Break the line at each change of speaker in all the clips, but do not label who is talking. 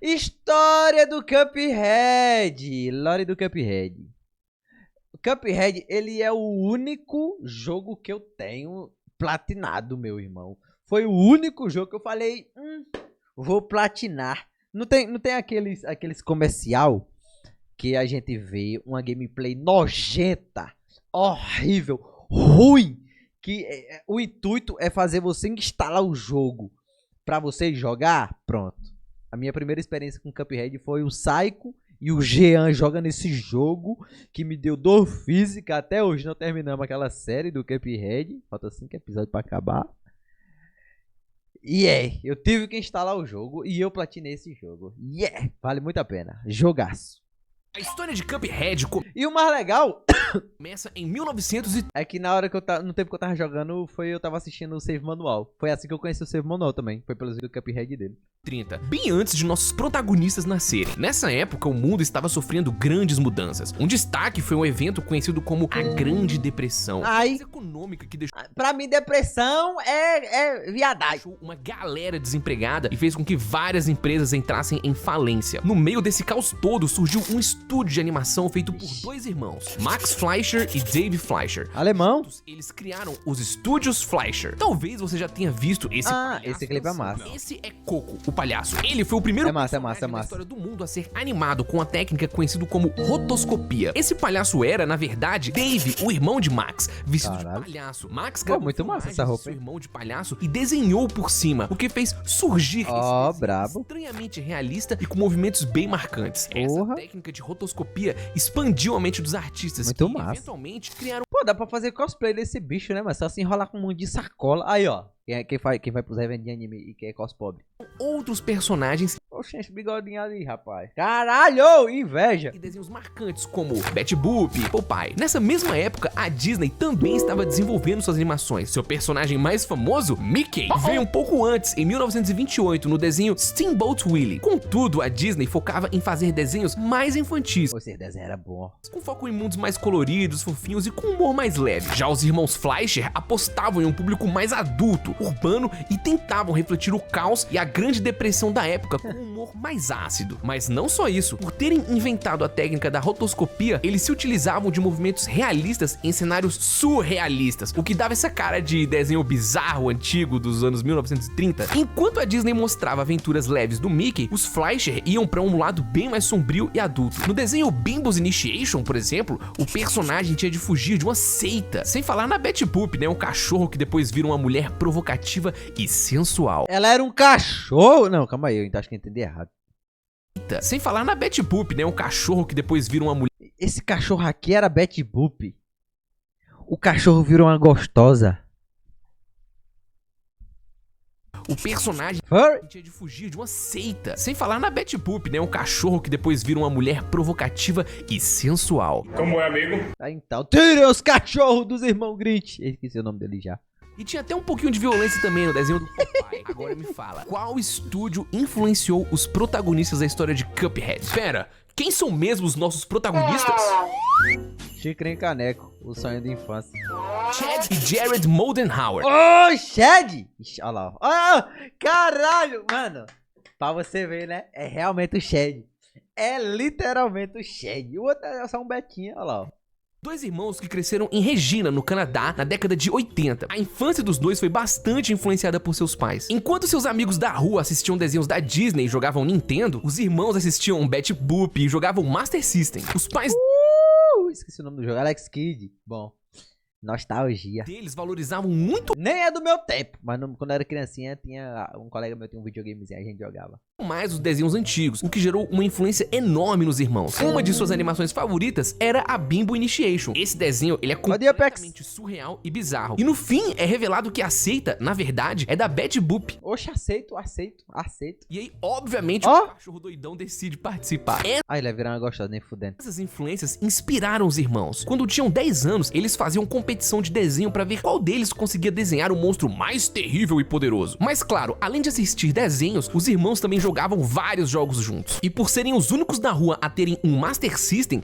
História do Cuphead. Lore do Cuphead. O Cuphead, ele é o único jogo que eu tenho platinado, meu irmão. Foi o único jogo que eu falei, vou platinar. Não tem aqueles comercial que a gente vê uma gameplay nojenta, horrível, ruim, que o intuito é fazer você instalar o jogo pra você jogar? Pronto. A minha primeira experiência com Cuphead foi o Psycho e o Jean joga nesse jogo que me deu dor física. Até hoje não terminamos aquela série do Cuphead. Falta 5 episódios pra acabar. E eu tive que instalar o jogo e eu platinei esse jogo. Vale muito a pena. Jogaço.
A história de Cuphead
E o mais legal
começa em 1930.
é que na hora que no tempo que eu tava jogando, eu tava assistindo o Save Manual. Foi assim que eu conheci o Save Manual também. Foi pelos vídeos do Cuphead dele.
Bem antes de nossos protagonistas nascerem. Nessa época, o mundo estava sofrendo grandes mudanças. Um destaque foi um evento conhecido como a Grande Depressão.
Ai.
Crise econômica que deixou
Pra mim, depressão é viadagem.
uma galera desempregada e fez com que várias empresas entrassem em falência. No meio desse caos todo, surgiu um estúdio de animação feito por dois irmãos, Max Fleischer e Dave Fleischer.
Alemão?
Eles criaram os estúdios Fleischer. Talvez você já tenha visto esse palhaço
esse clipe é massa.
dançando. Esse é Coco, o palhaço. Ele foi o primeiro
É massa,
personagem
é massa.
da história do mundo a ser animado com a técnica conhecida como rotoscopia. Esse palhaço era, na verdade, Dave, o irmão de Max, vestido de
Caralho.
palhaço. Max
Pô, muito massa essa roupa,
seu
hein?
irmão de palhaço e desenhou por cima, o que fez surgir
Ó,
esse desenho
brabo.
estranhamente realista e com movimentos bem marcantes. Essa
Porra.
técnica de rotoscopia expandiu a mente dos artistas
Muito
que
massa.
eventualmente criaram
Pô, dá pra fazer cosplay desse bicho, né? Mas só se enrolar com um monte de sacola. Aí, ó. Quem vai pros eventos de anime e quem é cospobre.
outros personagens
Oxe, esse bigodinho ali, rapaz. Caralho, inveja.
e desenhos marcantes como Betty Boop, Popeye. Nessa mesma época, a Disney também estava desenvolvendo suas animações. Seu personagem mais famoso, Mickey, veio um pouco antes, em 1928, no desenho Steamboat Willie. Contudo, a Disney focava em fazer desenhos mais infantis,
Pô, esse desenho era bom.
com foco em mundos mais coloridos, fofinhos e com humor mais leve. Já os irmãos Fleischer apostavam em um público mais adulto, urbano e tentavam refletir o caos e a Grande Depressão da época com um humor mais ácido. Mas não só isso, por terem inventado a técnica da rotoscopia, eles se utilizavam de movimentos realistas em cenários surrealistas, o que dava essa cara de desenho bizarro antigo dos anos 1930. Enquanto a Disney mostrava aventuras leves do Mickey, os Fleischer iam para um lado bem mais sombrio e adulto. No desenho Bimbo's Initiation, por exemplo, o personagem tinha de fugir de uma seita. Sem falar na Betty Boop, né, um cachorro que depois vira uma mulher provocativa e sensual.
Ela era um cachorro? Não, calma aí, eu acho que eu entendi errado.
Sem falar na Betty Boop, né, um cachorro que depois vira uma mulher
Esse cachorro aqui era Betty Boop. O cachorro virou uma gostosa.
O personagem
Furry?
tinha de fugir de uma seita. Sem falar na Betty Boop, né, um cachorro que depois vira uma mulher provocativa e sensual.
Como é, amigo?
Tá, então, tirem os cachorros dos irmãos Grinch. Eu esqueci o nome dele já.
E tinha até um pouquinho de violência também no desenho do Popeye. Agora me fala, qual estúdio influenciou os protagonistas da história de Cuphead? Pera, quem são mesmo os nossos protagonistas?
Chicrinho e Caneco, o sonho de infância.
Chad e Jared Moldenhauer.
Ô, Shed! Ixi, olha lá, ó. Ah, caralho, mano. Pra você ver, né? É realmente o Shed. É literalmente o Shed. O outro é só um Betinho, olha lá, ó.
Dois irmãos que cresceram em Regina, no Canadá, na década de 80. A infância dos dois foi bastante influenciada por seus pais. Enquanto seus amigos da rua assistiam desenhos da Disney e jogavam Nintendo, os irmãos assistiam Betty Boop e jogavam Master System. Os pais
Esqueci o nome do jogo. Alex Kidd. Bom, nostalgia.
deles valorizavam muito
Nem é do meu tempo, mas quando eu era criancinha, tinha um colega meu, tinha um videogamezinho, a gente jogava.
mais os desenhos antigos, o que gerou uma influência enorme nos irmãos. Uma de suas animações favoritas era a Bimbo Initiation. Esse desenho, ele é
Cadê a Pex?
completamente surreal e bizarro. E no fim, é revelado que a seita, na verdade, é da Betty Boop.
Oxe, aceito.
E aí, obviamente,
Ó.
o cachorro doidão decide participar.
Aí ele vai virar uma gostosa, nem fudendo.
Essas influências inspiraram os irmãos. Quando tinham 10 anos, eles faziam competições competição de desenho pra ver qual deles conseguia desenhar o monstro mais terrível e poderoso. Mas claro, além de assistir desenhos, os irmãos também jogavam vários jogos juntos. E por serem os únicos da rua a terem um Master System,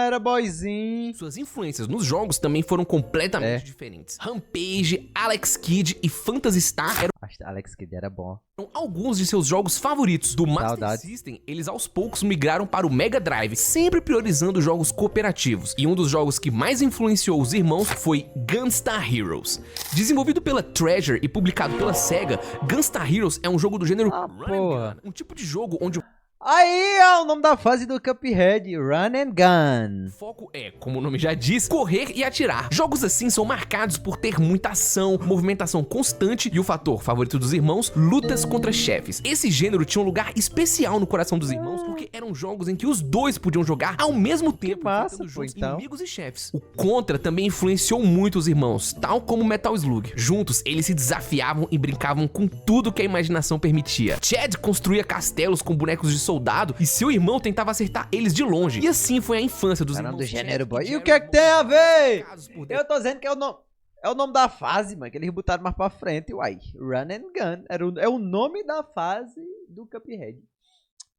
era boyzinho.
suas influências nos jogos também foram completamente diferentes. Rampage, Alex Kidd e Phantasy Star eram
Alex Kidd era bom.
alguns de seus jogos favoritos. Do Master
Saudades.
System, eles aos poucos migraram para o Mega Drive, sempre priorizando jogos cooperativos. E um dos jogos que mais influenciou os irmãos foi Gunstar Heroes. Desenvolvido pela Treasure e publicado pela Sega, Gunstar Heroes é um jogo do gênero Run and
porra.
Gun, um tipo de jogo onde o
Aí é o nome da fase do Cuphead, Run and Gun.
foco é, como o nome já diz, correr e atirar. Jogos assim são marcados por ter muita ação, movimentação constante e o fator favorito dos irmãos, lutas contra chefes. Esse gênero tinha um lugar especial no coração dos irmãos porque eram jogos em que os dois podiam jogar ao mesmo tempo,
massa,
enfrentando
pô,
juntos
então.
inimigos e chefes. O Contra também influenciou muito os irmãos, tal como Metal Slug. Juntos, eles se desafiavam e brincavam com tudo que a imaginação permitia. Chad construía castelos com bonecos de soldado e seu irmão tentava acertar eles de longe. E assim foi a infância dos
Caramba,
irmãos
do gênero
Chad
boy. E
Jerry
o que é que tem a ver?
marcados por
Eu tô dizendo que é o nome da fase, mano, que eles botaram mais pra frente, uai. Run and Gun. É o nome da fase do Cuphead.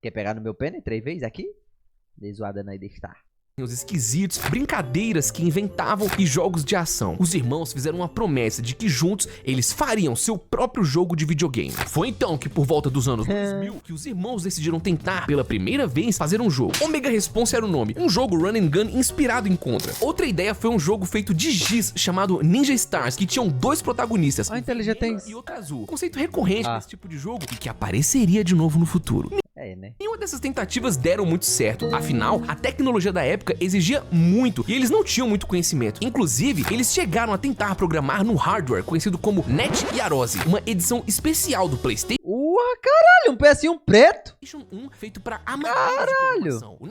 Quer pegar no meu pênis 3 vezes aqui? Dei zoada na Star.
os esquisitos, brincadeiras que inventavam e jogos de ação. Os irmãos fizeram uma promessa de que juntos eles fariam seu próprio jogo de videogame. Foi então que por volta dos anos 2000 que os irmãos decidiram tentar pela primeira vez fazer um jogo. Omega Response era o nome, um jogo run and gun inspirado em Contra. Outra ideia foi um jogo feito de giz chamado Ninja Stars, que tinham dois protagonistas,
então ele já tem...
e outro azul. Conceito recorrente desse tipo de jogo e que apareceria de novo no futuro.
É, né?
Nenhuma dessas tentativas deram muito certo, afinal, a tecnologia da época exigia muito e eles não tinham muito conhecimento. Inclusive, eles chegaram a tentar programar no hardware conhecido como NET Yaroze, uma edição especial do PlayStation
Caralho, um pedacinho preto.
1 feito para amadores de programação. O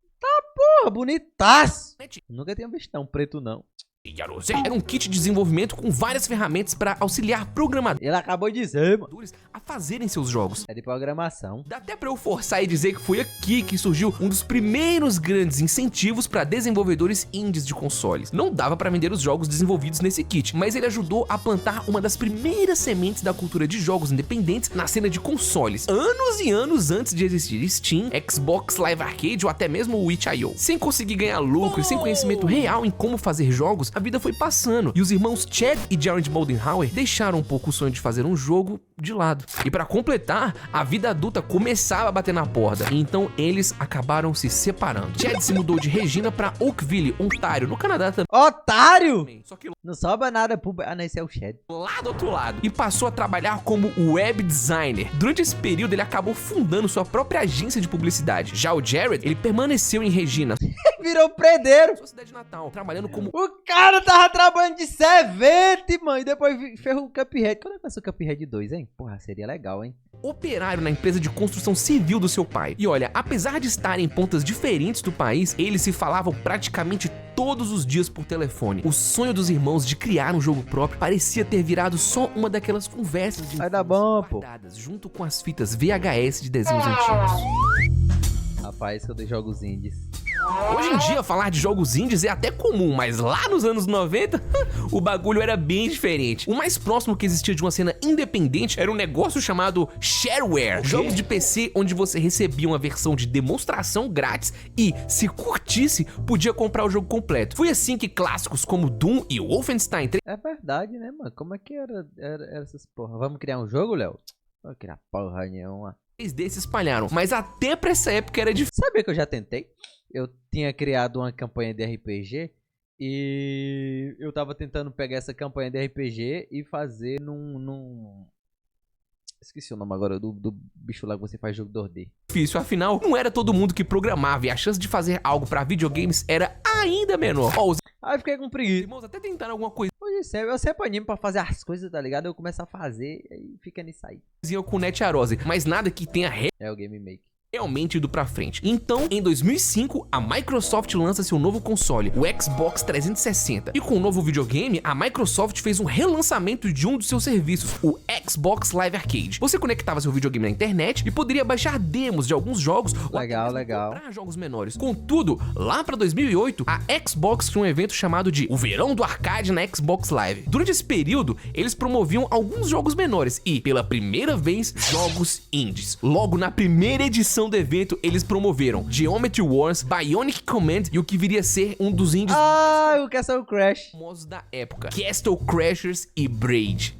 Porra, bonitaço.
NET
Nunca tinha visto não, preto não.
Yaroze era um kit de desenvolvimento com várias ferramentas para auxiliar programadores
Ele acabou de dizer, mano.
a fazerem seus jogos.
É de programação.
Dá até pra eu forçar e dizer que foi aqui que surgiu um dos primeiros grandes incentivos para desenvolvedores indies de consoles. Não dava pra vender os jogos desenvolvidos nesse kit, mas ele ajudou a plantar uma das primeiras sementes da cultura de jogos independentes na cena de consoles, anos e anos antes de existir Steam, Xbox Live Arcade ou até mesmo o itch.io. Sem conseguir ganhar lucro e sem conhecimento real em como fazer jogos, a vida foi passando e os irmãos Chad e Jared Moldenhauer deixaram um pouco o sonho de fazer um jogo de lado. E pra completar, a vida adulta começava a bater na porta, e então eles acabaram se separando. Chad se mudou de Regina pra Oakville, Ontário, no Canadá
Otário!
também, só que
Não sobra nada pro... Ah, não, esse é o Chad.
lá do outro lado, e passou a trabalhar como web designer. Durante esse período, ele acabou fundando sua própria agência de publicidade. Já o Jared, ele permaneceu em Regina,
Virou predeiro.
sua cidade natal, trabalhando como
O cara tava trabalhando de servente, mano. E depois ferrou o Cuphead. Quando é que vai ser o Cuphead 2, hein? Porra, seria legal, hein?
operário na empresa de construção civil do seu pai. E olha, apesar de estarem em pontas diferentes do país, eles se falavam praticamente todos os dias por telefone. O sonho dos irmãos de criar um jogo próprio parecia ter virado só uma daquelas conversas de
Vai dar bom, pô.
guardadas junto com as fitas VHS de desenhos antigos.
Rapaz, que eu dei jogos indies.
Hoje em dia, falar de jogos indies é até comum, mas lá nos anos 90, o bagulho era bem diferente. O mais próximo que existia de uma cena independente era um negócio chamado shareware. Jogos de PC onde você recebia uma versão de demonstração grátis e, se curtisse, podia comprar o jogo completo. Foi assim que clássicos como Doom e Wolfenstein 3
É verdade, né, mano? Como é que era essas porra? Vamos criar um jogo, Léo? Não vou criar porra nenhuma.
desses se espalharam, mas até pra essa época era difícil.
Sabia que eu já tentei? Eu tinha criado uma campanha de RPG e eu tava tentando pegar essa campanha de RPG e fazer num... Esqueci o nome agora do bicho lá que você faz jogo 2D.
Afinal, não era todo mundo que programava e a chance de fazer algo pra videogames era ainda menor. Ó, os
Aí eu fiquei com preguiça.
irmãos até tentaram alguma coisa
Hoje eu sempre animo pra fazer as coisas, tá ligado? Eu começo a fazer e fica nisso aí.
com o NET Yaroze, mas nada que tenha
É o Game Make.
realmente ido pra frente. Então, em 2005, a Microsoft lança seu novo console, o Xbox 360. E com o novo videogame, a Microsoft fez um relançamento de um dos seus serviços, o Xbox Live Arcade. Você conectava seu videogame na internet e poderia baixar demos de alguns jogos
Legal.
para jogos menores. Contudo, lá pra 2008, a Xbox tinha um evento chamado de O Verão do Arcade na Xbox Live. Durante esse período, eles promoviam alguns jogos menores e, pela primeira vez, jogos indies. Logo na primeira edição do evento, eles promoveram Geometry Wars, Bionic Command e o que viria a ser um dos indies
o Castle Crash.
famosos da época, Castle Crashers e Braid.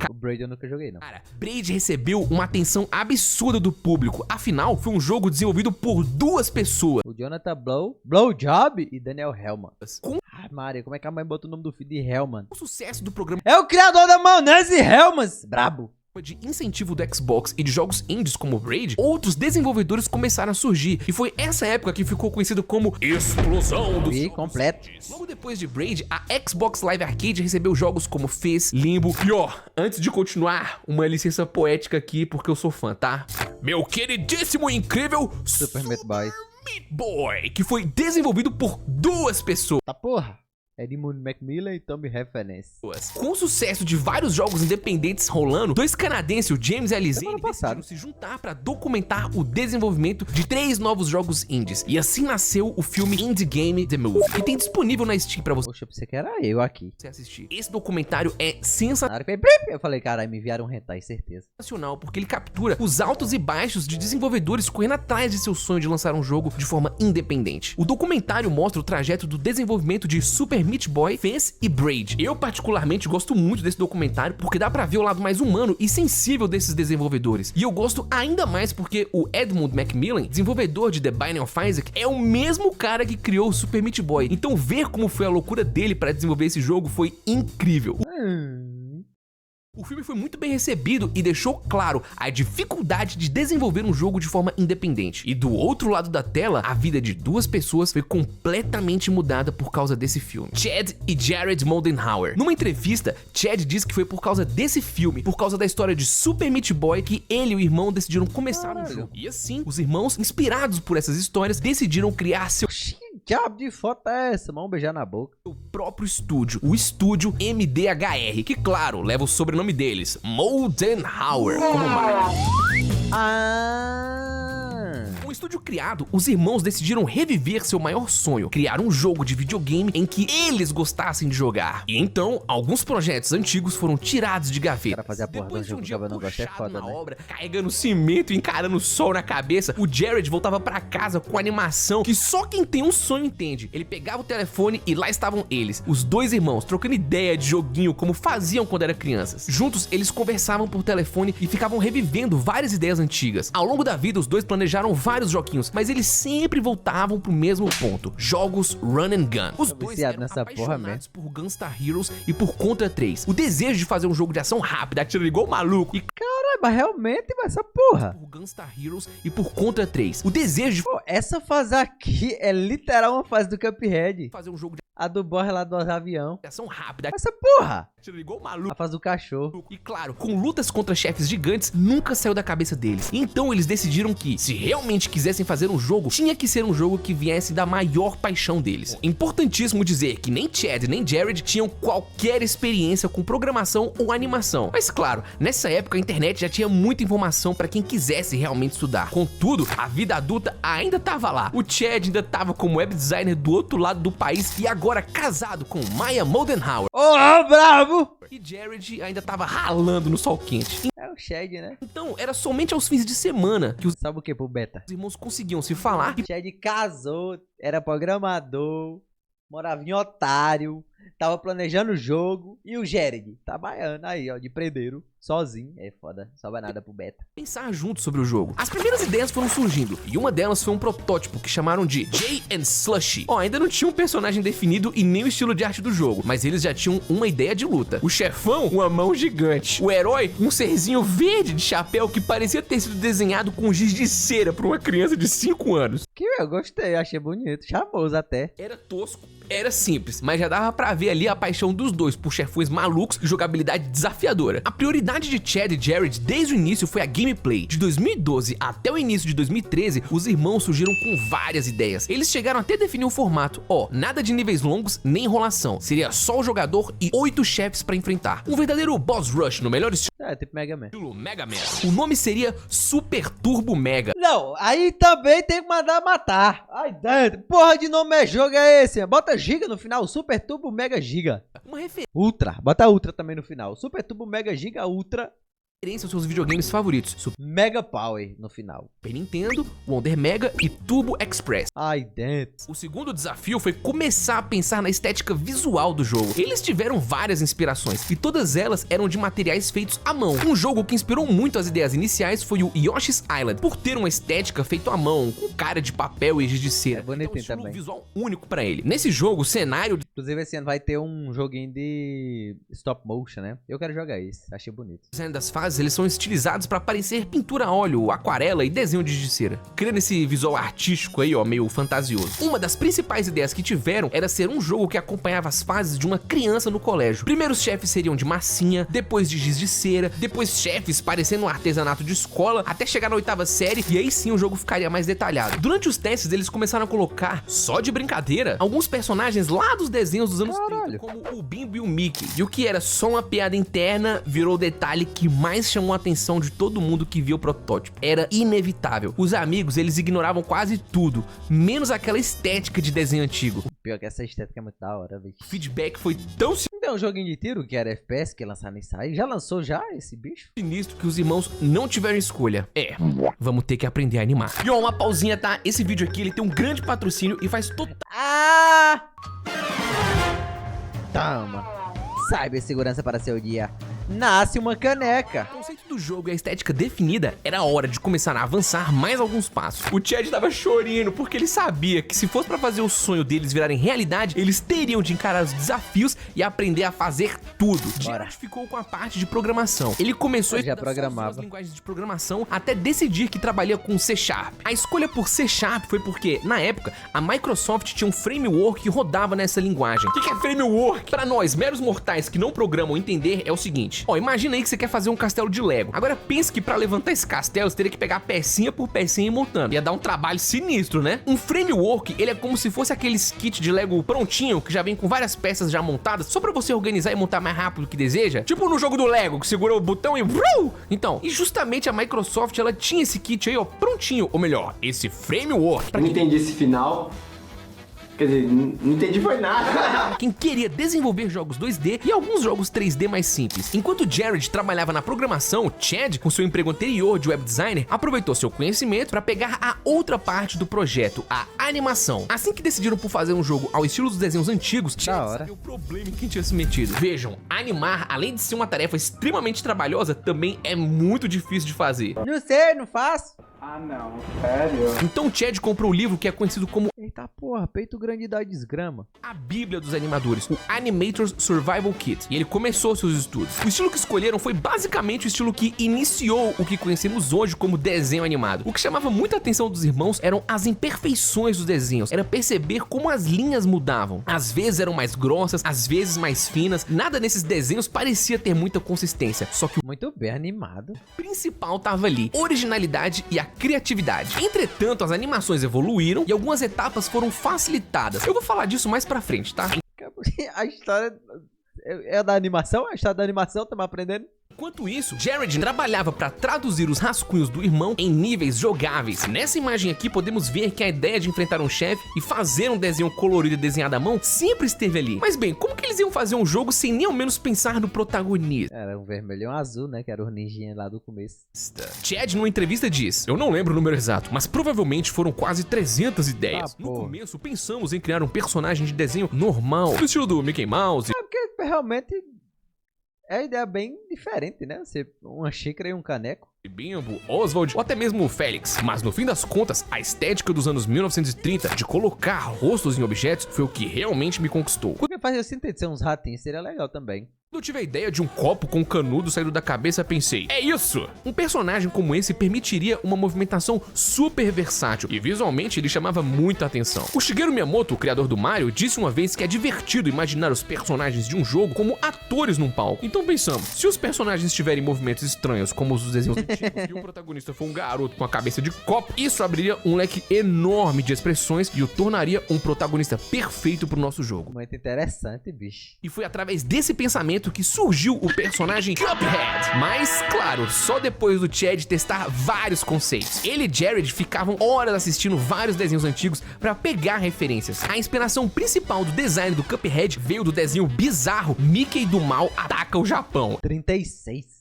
O Braid eu nunca joguei, não.
Cara, Braid recebeu uma atenção absurda do público, afinal, foi um jogo desenvolvido por duas pessoas.
O Jonathan Blowjob e Daniel Hellman.
Com
Ai, Maria, como é que a mãe botou o nome do filho de Hellman?
o sucesso do programa
É o criador da maionese Hellmans. Brabo.
de incentivo do Xbox e de jogos indies como Braid, outros desenvolvedores começaram a surgir, e foi essa época que ficou conhecido como Explosão dos
Vi
jogos
completo.
indies. Logo depois de Braid, a Xbox Live Arcade recebeu jogos como Fez, Limbo e ó, antes de continuar, uma licença poética aqui porque eu sou fã, tá? Meu queridíssimo e incrível
Super Meat Boy.
Meat Boy, que foi desenvolvido por duas pessoas.
Tá porra. Edmund Macmillan e Tommy Reference.
Com o sucesso de vários jogos independentes rolando, dois canadenses, o James e a Lizane,
Semana passada.
decidiram se juntar para documentar o desenvolvimento de 3 novos jogos indies. E assim nasceu o filme Indie Game The Movie, que tem disponível na Steam pra
Poxa, eu pensei que era eu aqui.
você assistir. Esse documentário é
Na hora que fez blip, eu falei, caralho, me enviaram um hentai, certeza.
sensacional, porque ele captura os altos e baixos de desenvolvedores correndo atrás de seu sonho de lançar um jogo de forma independente. O documentário mostra o trajeto do desenvolvimento de Super Meat Boy, Fez e Braid. Eu particularmente gosto muito desse documentário porque dá pra ver o lado mais humano e sensível desses desenvolvedores. E eu gosto ainda mais porque o Edmund Macmillan, desenvolvedor de The Binding of Isaac, é o mesmo cara que criou o Super Meat Boy. Então ver como foi a loucura dele pra desenvolver esse jogo foi incrível. O filme foi muito bem recebido e deixou claro a dificuldade de desenvolver um jogo de forma independente. E do outro lado da tela, a vida de duas pessoas foi completamente mudada por causa desse filme. Chad e Jared Moldenhauer. Numa entrevista, Chad disse que foi por causa desse filme, por causa da história de Super Meat Boy, que ele e o irmão decidiram começar um jogo. E assim, os irmãos, inspirados por essas histórias, decidiram criar seu
Que diabo de foto é essa? Vamos beijar na boca.
próprio estúdio, o estúdio MDHR, que claro, leva o sobrenome deles, Moldenhauer, como marca. Com o estúdio criado, os irmãos decidiram reviver seu maior sonho, criar um jogo de videogame em que eles gostassem de jogar. E então, alguns projetos antigos foram tirados de gaveta.
Cara, fazer a porra
Depois
do
de um
jogo que
dia
o cara não gosta é
puxado
foda,
na
né?
obra, carregando cimento e encarando o sol na cabeça, o Jared voltava pra casa com animação que só quem tem um sonho entende. Ele pegava o telefone e lá estavam eles, os dois irmãos, trocando ideia de joguinho como faziam quando eram crianças. Juntos, eles conversavam por telefone e ficavam revivendo várias ideias antigas. Ao longo da vida, os dois planejaram vários joguinhos, mas eles sempre voltavam pro mesmo ponto: jogos run and gun. Os
Tô
dois
viciado
eram
nessa porra
apaixonados por Gunstar Heroes e por Contra 3. O desejo de fazer um jogo de ação rápida, atirando igual maluco, e
Caralho, mas realmente, essa porra.
por Gunstar Heroes e por Contra 3. O desejo de
Pô, essa fase aqui é literal uma fase do Cuphead.
fazer um jogo de
A do Borra lá do avião.
ação rápida,
Essa porra.
atirando igual maluco.
A fase do cachorro.
E claro, com lutas contra chefes gigantes, nunca saiu da cabeça deles. Então eles decidiram que, se realmente quisessem fazer um jogo, tinha que ser um jogo que viesse da maior paixão deles. Importantíssimo dizer que nem Chad nem Jared tinham qualquer experiência com programação ou animação. Mas claro, nessa época a internet já tinha muita informação pra quem quisesse realmente estudar. Contudo, a vida adulta ainda tava lá. O Chad ainda tava como web designer do outro lado do país e agora casado com Maya Moldenhauer.
Ô, bravo.
E Jared ainda tava ralando no sol quente.
É o Chad, né?
Então, era somente aos fins de semana que os
Sabe o que pro beta?
irmãos conseguiam se falar e
Chad casou, era programador, morava em Otário, tava planejando o jogo. E o Jared, trabalhando aí, ó, de prendeiro, sozinho. É foda, só vai nada pro beta.
pensar juntos sobre o jogo. As primeiras ideias foram surgindo, e uma delas foi um protótipo que chamaram de Jay and Slushy. Ainda não tinha um personagem definido e nem o estilo de arte do jogo, mas eles já tinham uma ideia de luta. O chefão, uma mão gigante. O herói, um serzinho verde de chapéu que parecia ter sido desenhado com giz de cera por uma criança de 5 anos.
Que eu gostei, achei bonito, charmoso até.
Era tosco, era simples, mas já dava pra ver ali a paixão dos dois por chefões malucos e jogabilidade desafiadora. A prioridade de Chad e Jared desde o início foi a gameplay. De 2012 até o início de 2013, os irmãos surgiram com várias ideias. Eles chegaram até definir o formato. Nada de níveis longos nem enrolação. Seria só o jogador e 8 chefes pra enfrentar. Um verdadeiro boss rush no melhor estilo
Tipo Mega Man.
Mega Man. O nome seria Super Turbo Mega.
Não, aí também tem que mandar matar. Ai, dentro. Porra de nome é jogo é esse? Bota Giga no final, Super Turbo Mega Giga.
Uma referência
Ultra, bota Ultra também no final. Super Turbo Mega Giga Ultra.
Aos seus videogames favoritos. Super
Mega Power no final.
Nintendo, Wonder Mega e Turbo Express.
Ai, dentro.
O segundo desafio foi começar a pensar na estética visual do jogo. Eles tiveram várias inspirações e todas elas eram de materiais feitos à mão. Um jogo que inspirou muito as ideias iniciais foi o Yoshi's Island, por ter uma estética feita à mão, com cara de papel e giz de cera.
Bonitinho
então, um
também.
visual único pra ele. Nesse jogo, o cenário...
Inclusive esse ano vai ter um joguinho de stop motion, né? Eu quero jogar esse, achei bonito.
O design das fases, eles são estilizados pra parecer pintura a óleo, aquarela e desenho de giz de cera, criando esse visual artístico aí, meio fantasioso. Uma das principais ideias que tiveram era ser um jogo que acompanhava as fases de uma criança no colégio. Primeiro os chefes seriam de massinha, depois de giz de cera, depois chefes parecendo um artesanato de escola, até chegar na 8ª série, e aí sim o jogo ficaria mais detalhado. Durante os testes, eles começaram a colocar, só de brincadeira, alguns personagens lá dos desenhos dos anos 30, como o Bimbo e o Mickey. E o que era só uma piada interna, virou o detalhe que mais chamou a atenção de todo mundo que viu o protótipo. Era inevitável. Os amigos, eles ignoravam quase tudo, menos aquela estética de desenho antigo.
Pior que essa estética é muito da hora, velho.
O feedback foi tão
Tem um joguinho de tiro que era FPS que ia lançar nesse aí. Já lançou já esse bicho?
sinistro que os irmãos não tiveram escolha. Vamos ter que aprender a animar. E uma pausinha, tá? Esse vídeo aqui, ele tem um grande patrocínio e faz total...
Toma. Cibersegurança para seu dia. Nasce uma caneca.
O conceito do jogo e a estética definida, era a hora de começar a avançar mais alguns passos. O Chad tava chorando porque ele sabia que se fosse pra fazer o sonho deles virarem realidade, eles teriam de encarar os desafios e aprender a fazer tudo. Jared ficou com a parte de programação. Ele começou a
já
estudar
programava
as linguagens de programação até decidir que trabalharia com C#. A escolha por C# foi porque, na época, a Microsoft tinha um framework que rodava nessa linguagem. O que é framework? Pra nós, meros mortais que não programam entender, é o seguinte. Imagina aí que você quer fazer um castelo de Lego. Agora pense que pra levantar esse castelo, você teria que pegar pecinha por pecinha e ir montando. Ia dar um trabalho sinistro, né? Um framework, ele é como se fosse aqueles kits de Lego prontinho, que já vem com várias peças já montadas, só pra você organizar e montar mais rápido que deseja. Tipo no jogo do Lego, que segura o botão e... Então, e justamente a Microsoft, ela tinha esse kit aí, prontinho. Ou melhor, esse framework.
Não entendi esse final. Quer dizer, não entendi foi nada.
Quem queria desenvolver jogos 2D e alguns jogos 3D mais simples. Enquanto Jared trabalhava na programação, Chad, com seu emprego anterior de web designer, aproveitou seu conhecimento para pegar a outra parte do projeto, a animação. Assim que decidiram por fazer um jogo ao estilo dos desenhos antigos, Chad sabia o problema em que tinha se metido. Vejam, animar, além de ser uma tarefa extremamente trabalhosa, também é muito difícil de fazer.
Não sei, não faço.
Ah, não. Sério?
Então Chad comprou um livro que é conhecido como...
Eita porra, peito grande da desgrama.
A Bíblia dos animadores, o Animators Survival Kit, e ele começou seus estudos. O estilo que escolheram foi basicamente o estilo que iniciou o que conhecemos hoje como desenho animado. O que chamava muita atenção dos irmãos eram as imperfeições dos desenhos, era perceber como as linhas mudavam. Às vezes eram mais grossas, às vezes mais finas, nada nesses desenhos parecia ter muita consistência, só que o
muito bem animado.
principal tava ali, originalidade e a criatividade. Entretanto, as animações evoluíram e algumas etapas foram facilitadas. Eu vou falar disso mais pra frente, tá?
A história é da animação? A história da animação, estamos aprendendo?
Enquanto isso, Jared trabalhava para traduzir os rascunhos do irmão em níveis jogáveis. Nessa imagem aqui podemos ver que a ideia de enfrentar um chefe e fazer um desenho colorido e desenhado à mão sempre esteve ali. Mas bem, como que eles iam fazer um jogo sem nem ao menos pensar no protagonista?
Era um vermelho e um azul, né? Que era o ninjinha lá do começo.
Chad, numa entrevista, diz: eu não lembro o número exato, mas provavelmente foram quase 300 ideias. No começo, pensamos em criar um personagem de desenho normal, no estilo do Mickey Mouse.
É porque realmente é uma ideia bem diferente, né? Você, uma xícara e um caneco.
Bimbo, Oswald ou até mesmo o Félix. Mas no fim das contas, a estética dos anos 1930 de colocar rostos em objetos foi o que realmente me conquistou.
Porque fazia sentido ser uns ratinhos, seria legal também.
Quando eu tive a ideia de um copo com canudo saindo da cabeça, pensei, é isso! Um personagem como esse permitiria uma movimentação super versátil e visualmente ele chamava muita atenção. O Shigeru Miyamoto, o criador do Mario, disse uma vez que é divertido imaginar os personagens de um jogo como atores num palco. Então pensamos, se os personagens tiverem movimentos estranhos como os dos desenhos antigos e o protagonista for um garoto com a cabeça de copo, isso abriria um leque enorme de expressões e o tornaria um protagonista perfeito pro nosso jogo.
Muito interessante, bicho.
E foi através desse pensamento que surgiu o personagem Cuphead. Mas, claro, só depois do Chad testar vários conceitos. Ele e Jared ficavam horas assistindo vários desenhos antigos pra pegar referências. A inspiração principal do design do Cuphead veio do desenho bizarro Mickey do Mal Ataca o Japão.
36.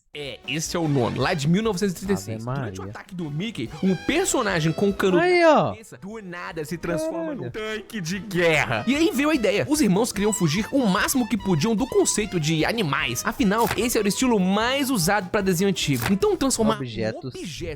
Esse é o nome, lá de 1936. Durante o ataque do Mickey, um personagem com canudo na cabeça, do nada se transforma num tanque de guerra. E aí veio a ideia. Os irmãos queriam fugir o máximo que podiam do conceito de animais. Afinal, esse era o estilo mais usado para desenho antigo. Então transformar um objeto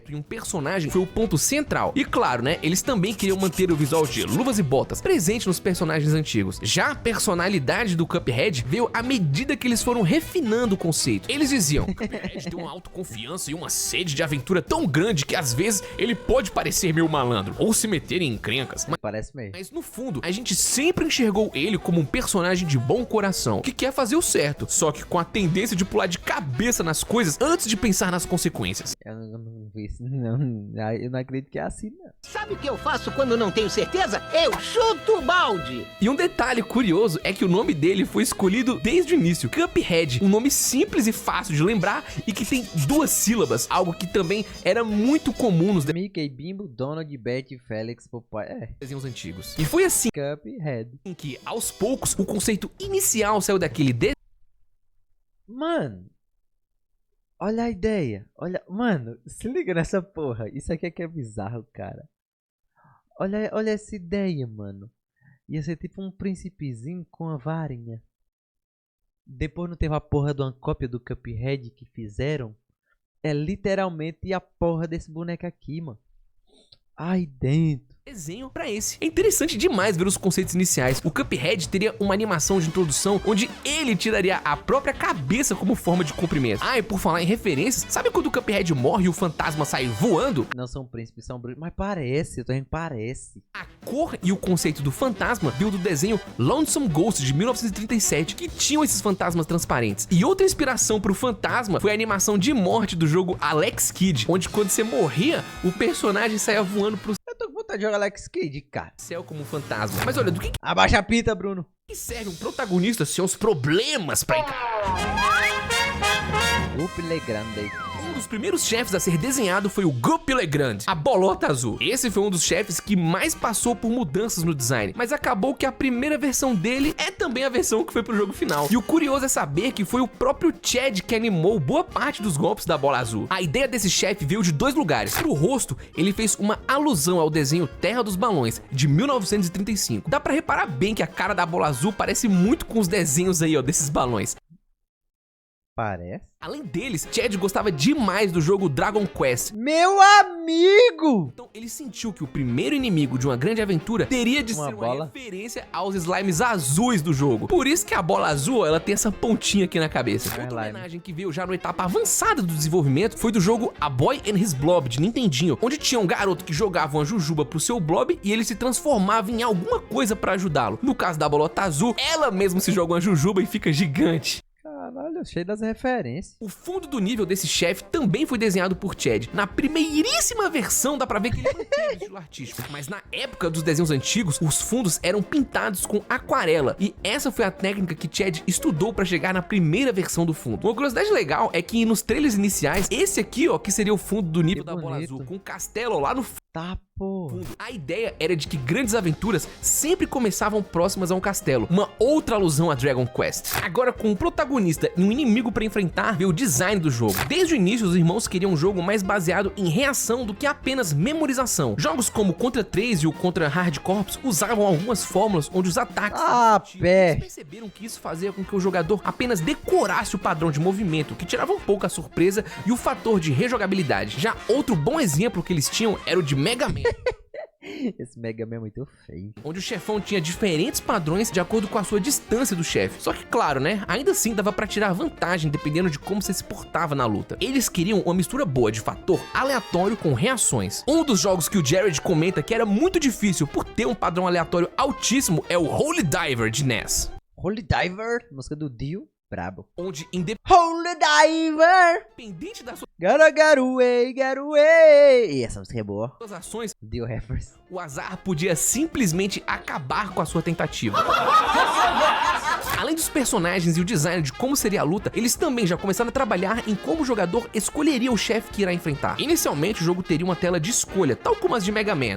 em um personagem foi o ponto central. E claro, né, eles também queriam manter o visual de luvas e botas presente nos personagens antigos. Já a personalidade do Cuphead veio à medida que eles foram refinando o conceito. Eles diziam, Cuphead tem uma autoconfiança e uma sede de aventura tão grande que às vezes ele pode parecer meio malandro ou se meter em encrencas.
Parece mesmo.
Mas no fundo, a gente sempre enxergou ele como um personagem de bom coração, que quer fazer o certo, só que com a tendência de pular de cabeça nas coisas antes de pensar nas consequências.
Eu não vi isso, não. Eu não acredito que é assim, não.
Sabe o que eu faço quando não tenho certeza? Eu chuto o balde!
E um detalhe curioso é que o nome dele foi escolhido desde o início, Cuphead, um nome simples e fácil de lembrar e que tem 2 sílabas, algo que também era muito comum nos
Mickey, Bimbo, Donald, Betty, Félix, Popeye,
desenhos antigos. E foi assim
Cuphead.
em que, aos poucos, o conceito inicial saiu daquele
Mano, olha a ideia. Olha, mano, se liga nessa porra. Isso aqui é que é bizarro, cara. Olha essa ideia, mano. Ia ser tipo um príncipezinho com a varinha. Depois não teve a porra de uma cópia do Cuphead que fizeram. É literalmente a porra desse boneco aqui, mano. Aí dentro.
desenho pra esse. É interessante demais ver os conceitos iniciais. O Cuphead teria uma animação de introdução onde ele tiraria a própria cabeça como forma de comprimento. Ah, e por falar em referências, sabe quando o Cuphead morre e o fantasma sai voando?
Não são príncipes, são bruxos, mas parece, eu tô dizendo que parece.
A cor e o conceito do fantasma veio do desenho Lonesome Ghost de 1937, que tinham esses fantasmas transparentes. E outra inspiração pro fantasma foi a animação de morte do jogo Alex Kidd, onde quando você morria, o personagem saía voando pro
Eu tô com vontade de jogar Alex Kidd, cara.
céu como um fantasma. Mas olha, do que
Abaixa a pita, Bruno.
serve um protagonista sem os problemas pra encarar?
Up Le Grande.
Um dos primeiros chefes a ser desenhado foi o Guppy Le Grande, a bolota azul. Esse foi um dos chefes que mais passou por mudanças no design, mas acabou que a primeira versão dele é também a versão que foi pro jogo final. E o curioso é saber que foi o próprio Chad que animou boa parte dos golpes da bola azul. A ideia desse chefe veio de dois lugares. Pro rosto, ele fez uma alusão ao desenho Terra dos Balões, de 1935. Dá pra reparar bem que a cara da bola azul parece muito com os desenhos aí, ó, desses balões.
Parece.
Além deles, Chad gostava demais do jogo Dragon Quest.
Meu amigo!
Então ele sentiu que o primeiro inimigo de uma grande aventura teria de ser uma
bola?
referência aos slimes azuis do jogo. Por isso que a bola azul, ela tem essa pontinha aqui na cabeça. Outra
slime.
homenagem que veio já na etapa avançada do desenvolvimento foi do jogo A Boy and His Blob de Nintendinho, onde tinha um garoto que jogava uma jujuba pro seu blob e ele se transformava em alguma coisa pra ajudá-lo. No caso da bolota azul, ela mesmo se joga uma jujuba e fica gigante.
Caralho, cheio das referências.
O fundo do nível desse chefe também foi desenhado por Chad. Na primeiríssima versão dá pra ver que ele manteve o estilo artístico, mas na época dos desenhos antigos, os fundos eram pintados com aquarela, e essa foi a técnica que Chad estudou pra chegar na primeira versão do fundo. Uma curiosidade legal é que nos trailers iniciais, esse aqui, ó, que seria o fundo do nível
Que
da bola
bonito.
azul, com um castelo lá no
Tá, porra.
a ideia era de que grandes aventuras sempre começavam próximas a um castelo, uma outra alusão a Dragon Quest. Agora, com um protagonista e um inimigo pra enfrentar, veio o design do jogo. Desde o início, os irmãos queriam um jogo mais baseado em reação do que apenas memorização. Jogos como o Contra 3 e o Contra Hard Corps usavam algumas fórmulas onde os ataques...
pé.
Eles perceberam que isso fazia com que o jogador apenas decorasse o padrão de movimento, que tirava um pouco a surpresa e o fator de rejogabilidade. Já outro bom exemplo que eles tinham era o de Mega Man.
Esse Mega Man é muito feio.
onde o chefão tinha diferentes padrões de acordo com a sua distância do chefe. Só que claro, né, ainda assim dava pra tirar vantagem dependendo de como você se portava na luta. Eles queriam uma mistura boa de fator aleatório com reações. Um dos jogos que o Jared comenta que era muito difícil por ter um padrão aleatório altíssimo é o Holy Diver de NES.
Holy Diver, música do Dio, brabo.
Onde
Holy Diver!
independente das
Gotta get away! E essa música é boa.
suas ações,
Dio Reference.
o azar podia simplesmente acabar com a sua tentativa. Além dos personagens e o design de como seria a luta, eles também já começaram a trabalhar em como o jogador escolheria o chefe que irá enfrentar. Inicialmente, o jogo teria uma tela de escolha, tal como as de Mega Man.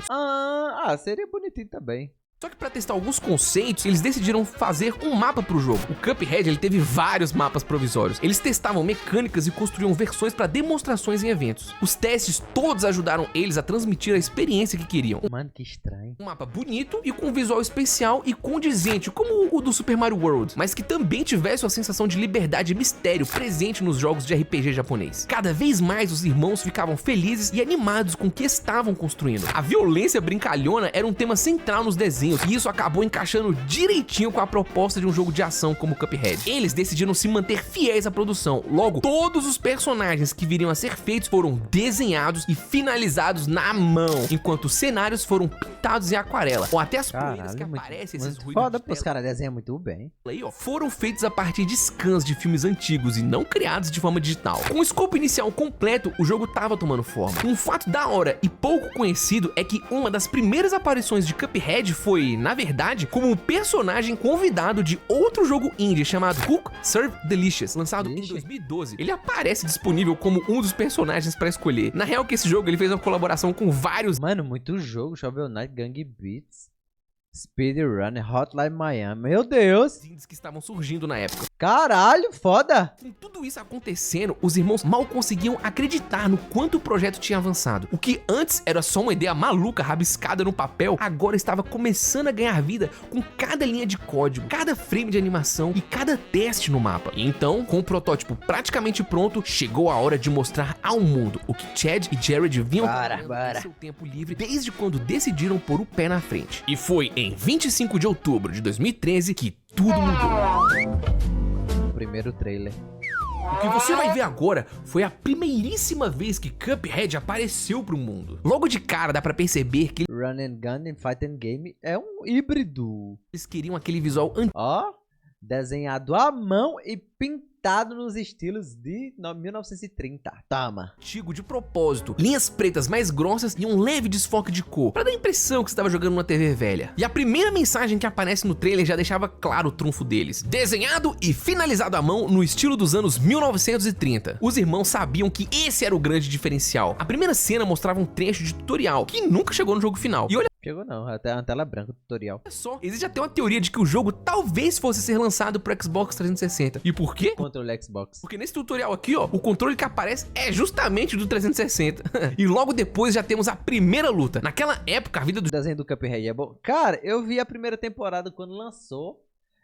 Seria bonitinho também.
Só que para testar alguns conceitos, eles decidiram fazer um mapa pro jogo. O Cuphead, ele teve vários mapas provisórios. Eles testavam mecânicas e construíam versões para demonstrações em eventos. Os testes todos ajudaram eles a transmitir a experiência que queriam.
Mano, que estranho.
Um mapa bonito e com um visual especial e condizente, como o do Super Mario World, mas que também tivesse uma sensação de liberdade e mistério presente nos jogos de RPG japonês. Cada vez mais os irmãos ficavam felizes e animados com o que estavam construindo. A violência brincalhona era um tema central nos desenhos, e isso acabou encaixando direitinho com a proposta de um jogo de ação como Cuphead. Eles decidiram se manter fiéis à produção, logo, todos os personagens que viriam a ser feitos foram desenhados e finalizados na mão, enquanto os cenários foram pintados em aquarela, ou até as poeiras que aparecem, esses ruídos
foda,
de
os caras desenham muito bem.
aí, ó, foram feitos a partir de scans de filmes antigos e não criados de forma digital. Com o escopo inicial completo, o jogo tava tomando forma. Um fato da hora e pouco conhecido é que uma das primeiras aparições de Cuphead foi, na verdade, como um personagem convidado de outro jogo indie chamado Cook Serve Delicious, lançado em 2012. Ele aparece disponível como um dos personagens pra escolher. Na real que esse jogo ele fez uma colaboração com vários
Mano, muito jogo. Shovel Knight, Gang Beats, Speedrunner, Hotline Miami. Meu Deus.
indies que estavam surgindo na época.
Caralho, foda.
Com tudo isso acontecendo, os irmãos mal conseguiam acreditar no quanto o projeto tinha avançado. O que antes era só uma ideia maluca rabiscada no papel, agora estava começando a ganhar vida com cada linha de código, cada frame de animação e cada teste no mapa. E então, com o protótipo praticamente pronto, chegou a hora de mostrar ao mundo o que Chad e Jared vinham trabalhando em seu tempo livre desde quando decidiram pôr o pé na frente. E foi em 25 de outubro de 2013 que tudo mudou.
Primeiro trailer.
O que você vai ver agora foi a primeiríssima vez que Cuphead apareceu pro mundo. Logo de cara dá pra perceber que
Run and Gun and Fight and Game é um híbrido.
eles queriam aquele visual
Ó, desenhado à mão e pintado nos estilos de 1930. Tama.
antigo de propósito, linhas pretas mais grossas e um leve desfoque de cor, pra dar a impressão que você estava jogando uma TV velha. E a primeira mensagem que aparece no trailer já deixava claro o trunfo deles: desenhado e finalizado à mão no estilo dos anos 1930. Os irmãos sabiam que esse era o grande diferencial. A primeira cena mostrava um trecho de tutorial que nunca chegou no jogo final. E olha
Chegou não, até uma tela branca, tutorial.
só, existe até uma teoria de que o jogo talvez fosse ser lançado pro Xbox 360. E por quê?
Controle Xbox.
Porque nesse tutorial aqui, ó, o controle que aparece é justamente do 360. E logo depois já temos a primeira luta. Naquela época, a vida do
O desenho do Cuphead é bom. Cara, eu vi a primeira temporada quando lançou.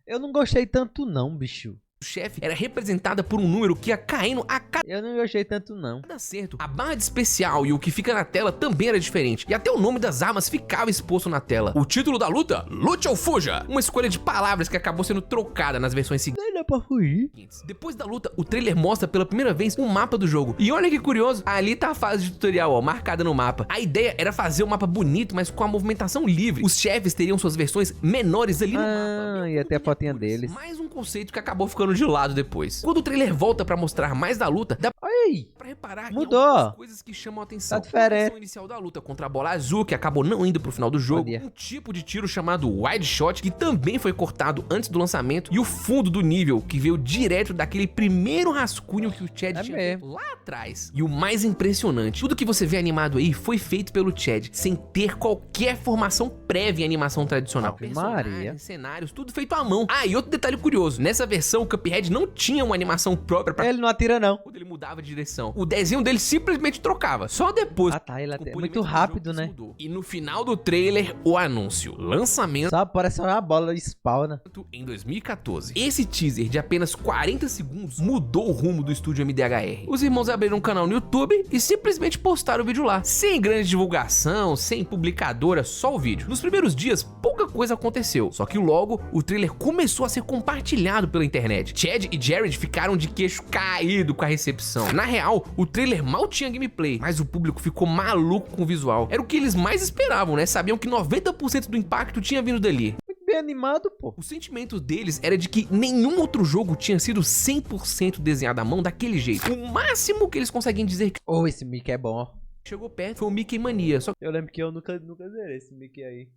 Eu não gostei tanto não, bicho.
chefe era representada por um número que ia caindo a cada
Eu não gostei tanto não.
acerto. A barra de especial e o que fica na tela também era diferente. E até o nome das armas ficava exposto na tela. O título da luta: Lute ou Fuja. Uma escolha de palavras que acabou sendo trocada nas versões seguintes.
Não dá pra fugir.
Depois da luta, o trailer mostra pela primeira vez um mapa do jogo. E olha que curioso, ali tá a fase de tutorial, ó, marcada no mapa. A ideia era fazer um mapa bonito, mas com a movimentação livre. Os chefes teriam suas versões menores ali no mapa.
E até a fotinha deles.
Mais um conceito que acabou ficando de lado depois. Quando o trailer volta pra mostrar mais da luta, dá
Oi,
pra reparar
mudou.
em algumas coisas que chamam a atenção.
Tá diferente.
A versão inicial da luta contra a bola azul, que acabou não indo pro final do jogo.
Olha.
Um tipo de tiro chamado wide shot, que também foi cortado antes do lançamento. E o fundo do nível, que veio direto daquele primeiro rascunho que o Chad
É
tinha
mesmo.
feito lá atrás. E o mais impressionante, tudo que você vê animado aí foi feito pelo Chad, sem ter qualquer formação prévia em animação tradicional.
Ave Maria.
Personagens, cenários, tudo feito à mão. Ah, e outro detalhe curioso, nessa versão o Cuphead não tinha uma animação própria pra
Ele não atira, não.
quando ele mudava de direção. O desenho dele simplesmente trocava. Só depois.
Ah, tá. Ele
com o
é
polimento
muito
do
rápido,
jogo,
né?
isso mudou. E no final do trailer, o anúncio. Lançamento
Só parece uma bola de spawna.
em 2014. Esse teaser de apenas 40 segundos mudou o rumo do estúdio MDHR. Os irmãos abriram um canal no YouTube e simplesmente postaram o vídeo lá. Sem grande divulgação, sem publicadora, só o vídeo. Nos primeiros dias, pouca coisa aconteceu. Só que logo, o trailer começou a ser compartilhado pela internet. Chad e Jared ficaram de queixo caído com a recepção. Na real, o trailer mal tinha gameplay, mas o público ficou maluco com o visual. Era o que eles mais esperavam, né? Sabiam que 90% do impacto tinha vindo dali.
Muito bem animado, pô.
O sentimento deles era de que nenhum outro jogo tinha sido 100% desenhado à mão daquele jeito. O máximo que eles conseguem dizer que
Oh, esse Mickey é bom, ó.
chegou perto foi o Mickey Mania. Só que
Eu lembro que eu nunca zerei esse Mickey aí.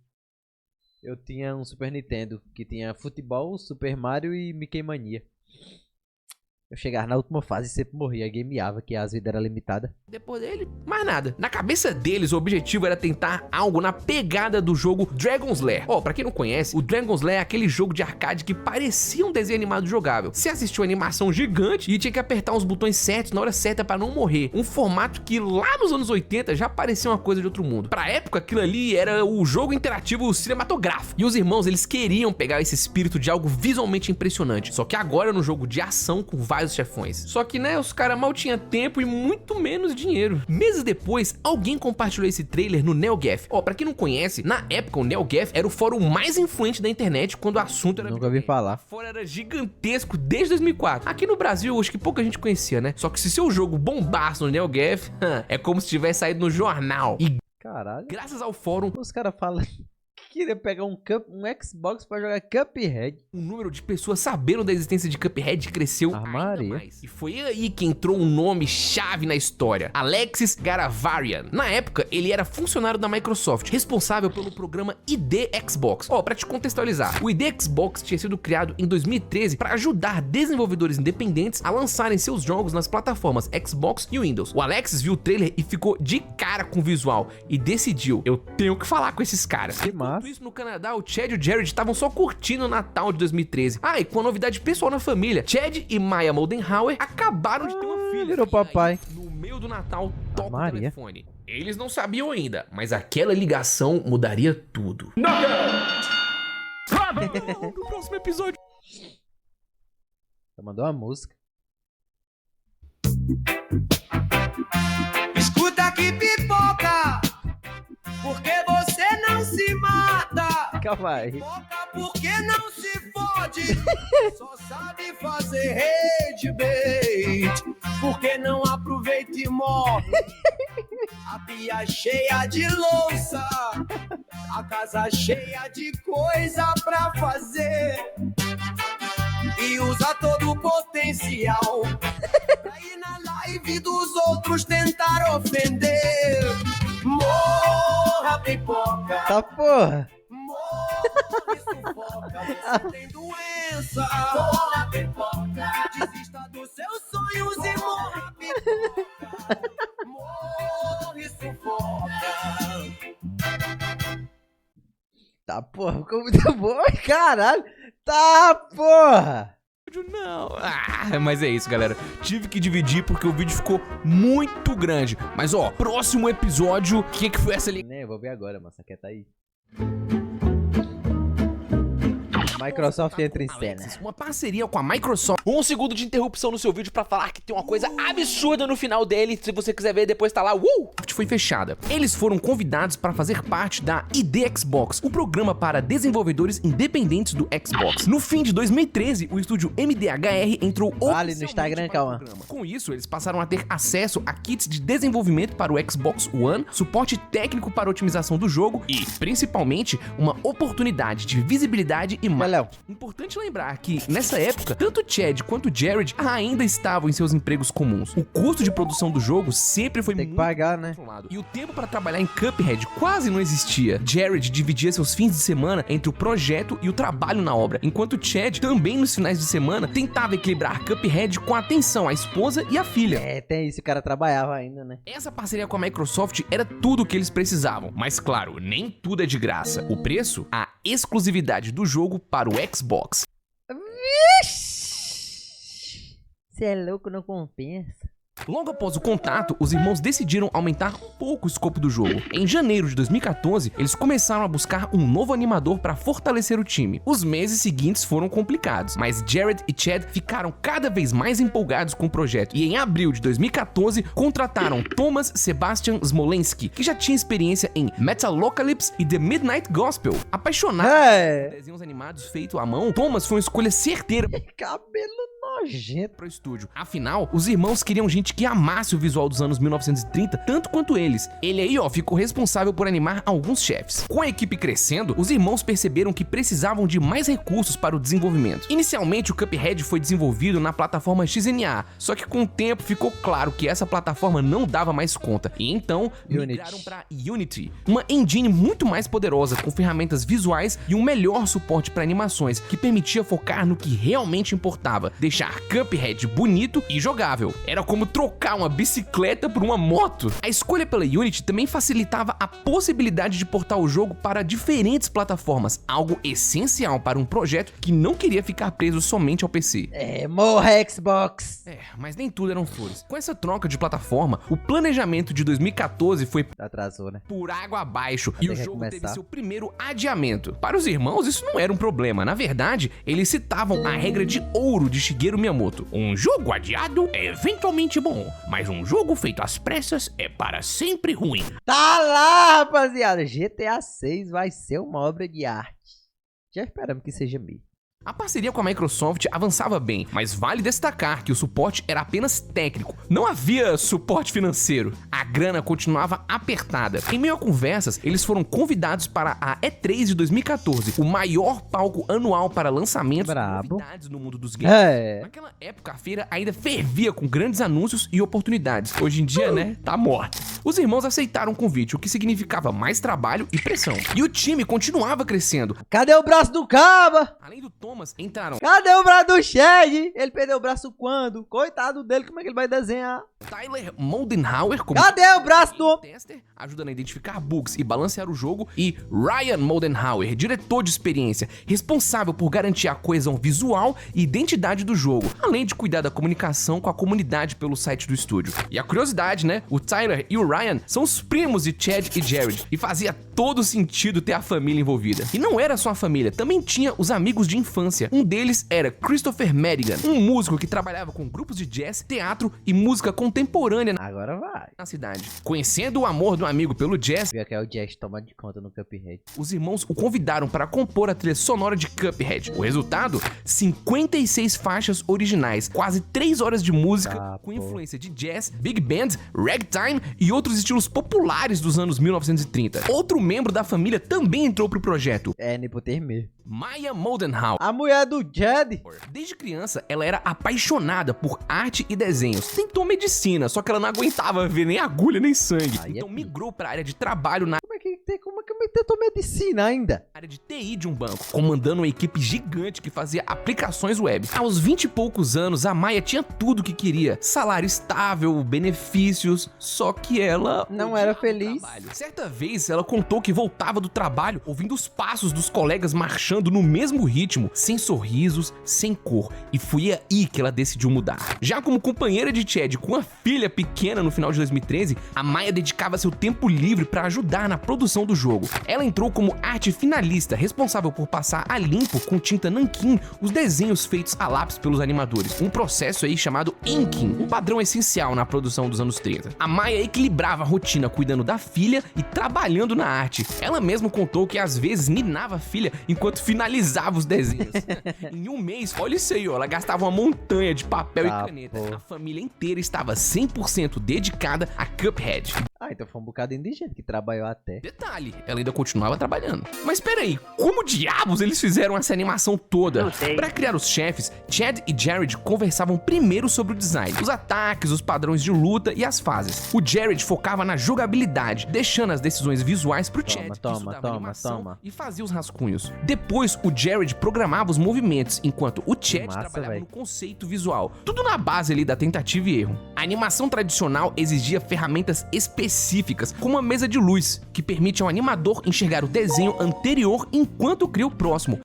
Eu tinha um Super Nintendo que tinha futebol, Super Mario e Mickey Mania. Eu chegava na última fase e sempre morria, gameava, que as vidas eram limitadas.
depois dele, mais nada. Na cabeça deles, o objetivo era tentar algo na pegada do jogo Dragon's Lair. Ó, pra quem não conhece, o Dragon's Lair é aquele jogo de arcade que parecia um desenho animado jogável. Você assistiu a animação gigante e tinha que apertar os botões certos na hora certa pra não morrer. Um formato que lá nos anos 80 já parecia uma coisa de outro mundo. Pra época, aquilo ali era o jogo interativo cinematográfico. E os irmãos, eles queriam pegar esse espírito de algo visualmente impressionante. Só que agora no jogo de ação com vários chefões. Só que, né, os caras mal tinham tempo e muito menos dinheiro. Meses depois, alguém compartilhou esse trailer no NeoGAF. Ó, pra quem não conhece, na época o NeoGAF era o fórum mais influente da internet quando o assunto era
Nunca ouvi falar.
fora era gigantesco desde 2004. Aqui no Brasil, acho que pouca gente conhecia, né? Só que se seu jogo bombasse no NeoGAF, é como se tivesse saído no jornal. E
Caralho.
graças ao fórum,
Os caras falam que queria pegar um Xbox pra jogar Cuphead.
o número de pessoas sabendo da existência de Cuphead cresceu
Ah,
ainda
Maria.
mais. E foi aí que entrou um nome chave na história: Alexis Garavarian. Na época, ele era funcionário da Microsoft, responsável pelo programa ID Xbox. Ó, pra te contextualizar, o ID Xbox tinha sido criado em 2013 para ajudar desenvolvedores independentes a lançarem seus jogos nas plataformas Xbox e Windows. O Alexis viu o trailer e ficou de cara com o visual e decidiu: eu tenho que falar com esses caras.
Que massa.
Enquanto isso, no Canadá, o Chad e o Jared estavam só curtindo o Natal de 2013. Ah, e com a novidade pessoal na família, Chad e Maya Moldenhauer acabaram de ter uma filha.
virou
E aí,
papai.
no meio do Natal, toca o
Maria.
telefone. Eles não sabiam ainda, mas aquela ligação mudaria tudo. No próximo episódio.
Só mandou uma música.
Escuta que pipoca, porque você não se mata.
Calma aí.
Pipoca porque não se fode, só sabe fazer rede bait. Porque não aproveita e morre. A pia cheia de louça, a casa cheia de coisa pra fazer. E usa todo o potencial pra ir na live dos outros tentar ofender. Morra, pipoca.
Tá porra.
Morra, sufoca. Você tem doença. Morra, pipoca. Desista dos seus sonhos e morra, pipoca. Morra e sufoca.
Tá porra. Ficou muito bom. Caralho. Tá porra.
Não. Ah, mas é isso, galera. Tive que dividir porque o vídeo ficou muito grande. Mas ó, próximo episódio, o que foi essa ligação?
Né, eu vou ver agora, mas essa quieta aí. Microsoft entra em cena.
Uma parceria com a Microsoft. Um segundo de interrupção no seu vídeo pra falar que tem uma coisa absurda no final dele. Se você quiser ver, depois tá lá. Foi fechada. Eles foram convidados para fazer parte da ID Xbox, o programa para desenvolvedores independentes do Xbox. No fim de 2013, o estúdio MDHR entrou
Vale no Instagram,
para o
calma.
programa. Com isso, eles passaram a ter acesso a kits de desenvolvimento para o Xbox One, suporte técnico para otimização do jogo e, principalmente, uma oportunidade de visibilidade e marketing.
Léo.
Importante lembrar que, nessa época, tanto Chad quanto Jared ainda estavam em seus empregos comuns. O custo de produção do jogo sempre foi
Tem que
muito
pagar, né?
controlado. E o tempo para trabalhar em Cuphead quase não existia. Jared dividia seus fins de semana entre o projeto e o trabalho na obra, enquanto Chad, também nos finais de semana, tentava equilibrar Cuphead com a atenção à esposa e à filha.
É, tem isso, o cara trabalhava ainda, né?
Essa parceria com a Microsoft era tudo o que eles precisavam, mas claro, nem tudo é de graça. O preço? A exclusividade do jogo para o Xbox.
Cê é louco, não compensa.
Logo após o contato, os irmãos decidiram aumentar um pouco o escopo do jogo. Em janeiro de 2014, eles começaram a buscar um novo animador para fortalecer o time. Os meses seguintes foram complicados, mas Jared e Chad ficaram cada vez mais empolgados com o projeto e em abril de 2014 contrataram Thomas Sebastian Smolensky, que já tinha experiência em Metalocalypse e The Midnight Gospel. Apaixonado por desenhos animados feitos à mão, Thomas foi uma escolha certeira
Cabelo nojento.
para o estúdio. Afinal, os irmãos queriam gente que amasse o visual dos anos 1930 tanto quanto eles. Ele aí, ficou responsável por animar alguns chefes. Com a equipe crescendo, os irmãos perceberam que precisavam de mais recursos para o desenvolvimento. Inicialmente, o Cuphead foi desenvolvido na plataforma XNA, só que com o tempo ficou claro que essa plataforma não dava mais conta, e então migraram para Unity, uma engine muito mais poderosa, com ferramentas visuais e um melhor suporte para animações, que permitia focar no que realmente importava, deixar Cuphead bonito e jogável. Era como trocar uma bicicleta por uma moto. A escolha pela Unity também facilitava a possibilidade de portar o jogo para diferentes plataformas, algo essencial para um projeto que não queria ficar preso somente ao PC.
Morra Xbox.
Mas nem tudo eram flores. Com essa troca de plataforma, o planejamento de 2014 foi
Atrasou, né?
por água abaixo e o jogo teve
recomeçar.
seu primeiro adiamento. Para os irmãos, isso não era um problema. Na verdade, eles citavam a regra de ouro de Shigeru Miyamoto. Um jogo adiado é eventualmente bom, mas um jogo feito às pressas é para sempre ruim.
Tá lá, rapaziada. GTA 6 vai ser uma obra de arte. Já esperamos que seja mesmo.
A parceria com a Microsoft avançava bem, mas vale destacar que o suporte era apenas técnico, não havia suporte financeiro. A grana continuava apertada. Em meio a conversas, eles foram convidados para a E3 de 2014, o maior palco anual para lançamentos e novidades no mundo dos games. Naquela época, a feira ainda fervia com grandes anúncios e oportunidades. Hoje em dia, né, tá morta. Os irmãos aceitaram o convite, o que significava mais trabalho e pressão. E o time continuava crescendo.
Cadê o braço do Caba?
Além do Thomas, entraram
Cadê o braço do Chad? Ele perdeu o braço quando? Coitado dele, como é que ele vai desenhar?
Tyler Moldenhauer como
Cadê o braço do...
tester, ajudando a identificar bugs e balancear o jogo, e Ryan Moldenhauer, diretor de experiência, responsável por garantir a coesão visual e identidade do jogo, além de cuidar da comunicação com a comunidade pelo site do estúdio. E a curiosidade, né? O Tyler e o Ryan são os primos de Chad e Jared, e fazia todo sentido ter a família envolvida. E não era só a família, também tinha os amigos de infância. Um deles era Christopher Madigan, um músico que trabalhava com grupos de jazz, teatro e música contemporânea
Agora vai.
na cidade. Conhecendo o amor do amigo pelo jazz,
Pior que é o Jazz tomando de conta no Cuphead.
os irmãos o convidaram para compor a trilha sonora de Cuphead. O resultado? 56 faixas originais, quase 3 horas de música com influência de jazz, big band, ragtime e outros estilos populares dos anos 1930. Outro membro da família também entrou pro projeto,
Nepoterme.
Maya Moldenhauer.
A mulher do Chad.
Desde criança, ela era apaixonada por arte e desenhos. Tentou medicina, só que ela não aguentava ver nem agulha nem sangue.
Aí é
Então migrou para a área de trabalho na
Como é que tentou medicina ainda?
área de TI de um banco, comandando uma equipe gigante que fazia aplicações web. Aos 20 e poucos anos, a Maya tinha tudo o que queria: salário estável, benefícios, só que ela
Não
odiava
era
o
feliz.
trabalho. Certa vez, ela contou que voltava do trabalho ouvindo os passos dos colegas marchando no mesmo ritmo, sem sorrisos, sem cor, e foi aí que ela decidiu mudar. Já como companheira de Chad com a filha pequena no final de 2013, a Maya dedicava seu tempo livre para ajudar na produção do jogo. Ela entrou como arte finalista, responsável por passar a limpo com tinta nanquim os desenhos feitos a lápis pelos animadores, um processo aí chamado inking, um padrão essencial na produção dos anos 30. A Maya equilibrava a rotina cuidando da filha e trabalhando na arte. Ela mesma contou que às vezes ninava a filha enquanto finalizava os desenhos. Em um mês, olha isso aí, ela gastava uma montanha de papel e caneta. A família inteira estava 100% dedicada a Cuphead.
Então foi um bocado indigente que trabalhou até.
Detalhe, ela ainda continuava trabalhando. Mas peraí, como diabos eles fizeram essa animação toda? Para criar os chefes, Chad e Jared conversavam primeiro sobre o design, os ataques, os padrões de luta e as fases. O Jared focava na jogabilidade, deixando as decisões visuais pro Chad, que estudava animação e fazia os rascunhos. Depois, o Jared programava os movimentos, enquanto o Chad trabalhava no conceito visual. Tudo na base ali da tentativa e erro. A animação tradicional exigia ferramentas específicas, como uma mesa de luz, que permite ao animador enxergar o desenho anterior enquanto cria o próximo.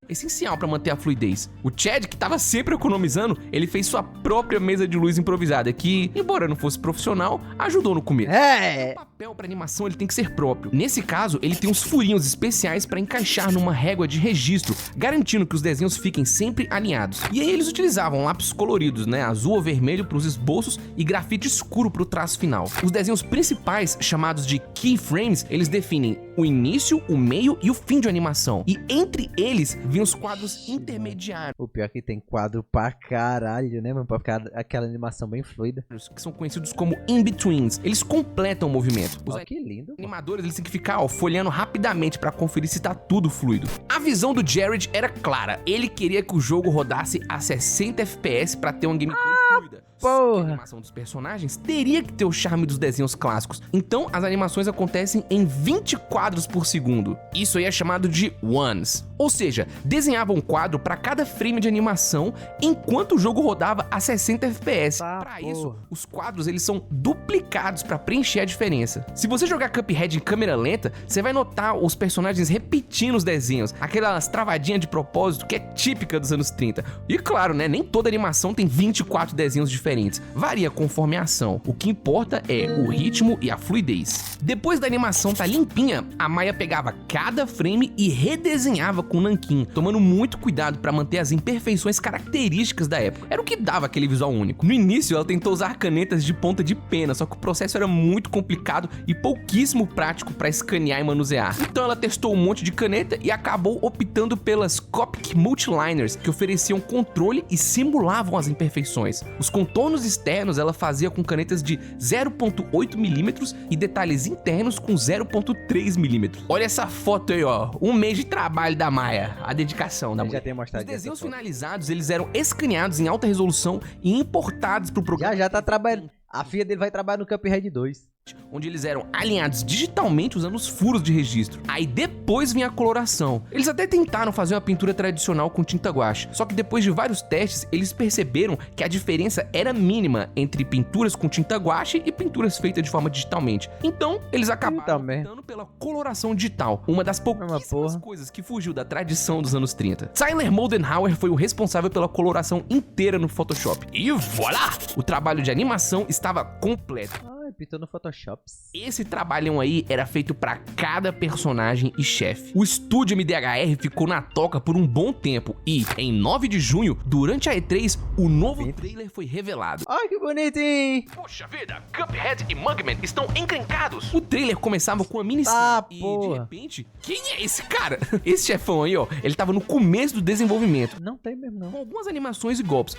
essencial para manter a fluidez. O Chad, que estava sempre economizando, ele fez sua própria mesa de luz improvisada, que, embora não fosse profissional, ajudou no começo. O papel para animação ele tem que ser próprio. Nesse caso, ele tem uns furinhos especiais para encaixar numa régua de registro, garantindo que os desenhos fiquem sempre alinhados. E aí eles utilizavam lápis coloridos, né, azul ou vermelho para os esboços e grafite escuro para o traço final. Os desenhos principais, chamados de keyframes, eles definem o início, o meio e o fim de animação. E entre eles vinham os quadros intermediários.
O pior é que tem quadro pra caralho, né, mano? Pra ficar aquela animação bem fluida.
Que são conhecidos como in-betweens. Eles completam o movimento. Os
Que lindo.
animadores eles têm que ficar folhando rapidamente pra conferir se tá tudo fluido. A visão do Jared era clara. Ele queria que o jogo rodasse a 60 FPS pra ter uma gameplay fluida. Só que a animação dos personagens teria que ter o charme dos desenhos clássicos. Então as animações acontecem em 20 quadros por segundo. Isso aí é chamado de ones. Ou seja, desenhava um quadro para cada frame de animação enquanto o jogo rodava a 60 FPS. Para isso, os quadros eles são duplicados para preencher a diferença. Se você jogar Cuphead em câmera lenta, você vai notar os personagens repetindo os desenhos, aquelas travadinhas de propósito que é típica dos anos 30. E claro, né, nem toda animação tem 24 desenhos diferentes. Varia conforme a ação. O que importa é o ritmo e a fluidez. Depois da animação tá limpinha, a Maya pegava cada frame e redesenhava com nanquim, tomando muito cuidado para manter as imperfeições características da época. Era o que dava aquele visual único. No início, ela tentou usar canetas de ponta de pena, só que o processo era muito complicado e pouquíssimo prático para escanear e manusear. Então ela testou um monte de caneta e acabou optando pelas Copic Multiliners, que ofereciam controle e simulavam as imperfeições. Os contornos externos ela fazia com canetas de 0.8 mm e detalhes internos com 0.3 mm. Olha essa foto aí, ó. Um mês de trabalho da Maya. A dedicação da mulher.
Já tem mostrado.
Os desenhos finalizados, eles eram escaneados em alta resolução e importados pro programa.
Já tá trabalhando. A filha dele vai trabalhar no Cuphead 2.
Onde eles eram alinhados digitalmente usando os furos de registro. Aí depois vinha a coloração. Eles até tentaram fazer uma pintura tradicional com tinta guache, só que depois de vários testes, eles perceberam que a diferença era mínima entre pinturas com tinta guache e pinturas feitas de forma digitalmente. Então, eles acabaram optando pela coloração digital, uma das pouquíssimas coisas que fugiu da tradição dos anos 30. Tyler Moldenhauer foi o responsável pela coloração inteira no Photoshop. E voilà! O trabalho de animação estava completo.
Pintou no Photoshop.
Esse trabalhão aí era feito pra cada personagem e chefe. O estúdio MDHR ficou na toca por um bom tempo e, em 9 de junho, durante a E3, o novo trailer foi revelado.
Ai, que bonitinho!
Poxa vida, Cuphead e Mugman estão encrencados. O trailer começava com a minicena e, de repente, quem é esse cara? Esse chefão aí, ó, ele tava no começo do desenvolvimento.
Não tem mesmo, não.
Com algumas animações e golpes.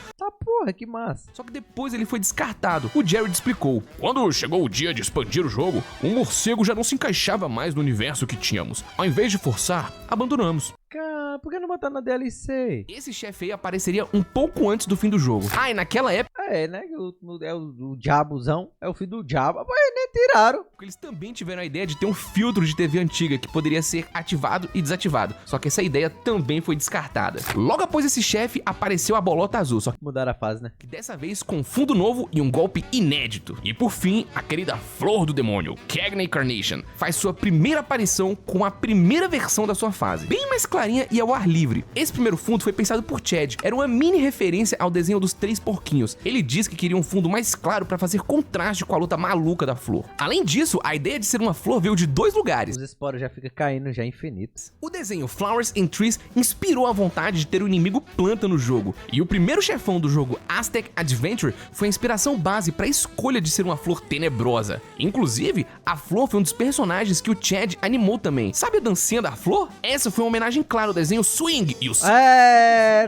Que massa.
Só que depois ele foi descartado. O Jared explicou. Quando chegou o dia de expandir o jogo, o morcego já não se encaixava mais no universo que tínhamos. Ao invés de forçar, abandonamos.
Cara, por que não botar na DLC?
Esse chefe aí apareceria um pouco antes do fim do jogo. E naquela época...
É, né? O diabozão. É o filho do diabo. Mas nem tiraram.
Eles também tiveram a ideia de ter um filtro de TV antiga que poderia ser ativado e desativado. Só que essa ideia também foi descartada. Logo após esse chefe, apareceu a bolota azul. Só que
mudaram a fase, né?
Dessa vez com fundo novo e um golpe inédito. E por fim, a querida Flor do Demônio, Cagney Carnation, faz sua primeira aparição com a primeira versão da sua fase. Bem mais clarinha e ao ar livre. Esse primeiro fundo foi pensado por Chad. Era uma mini referência ao desenho dos 3 porquinhos. Ele diz que queria um fundo mais claro para fazer contraste com a luta maluca da flor. Além disso, a ideia de ser uma flor veio de 2 lugares.
Os esporos já ficam caindo já infinitos.
O desenho Flowers and Trees inspirou a vontade de ter o inimigo planta no jogo. E o primeiro chefão do jogo Aztec Adventure foi a inspiração base para a escolha de ser uma flor tenebrosa. Inclusive, a flor foi um dos personagens que o Chad animou também. Sabe a dancinha da flor? Essa foi uma homenagem clara ao desenho Swing e o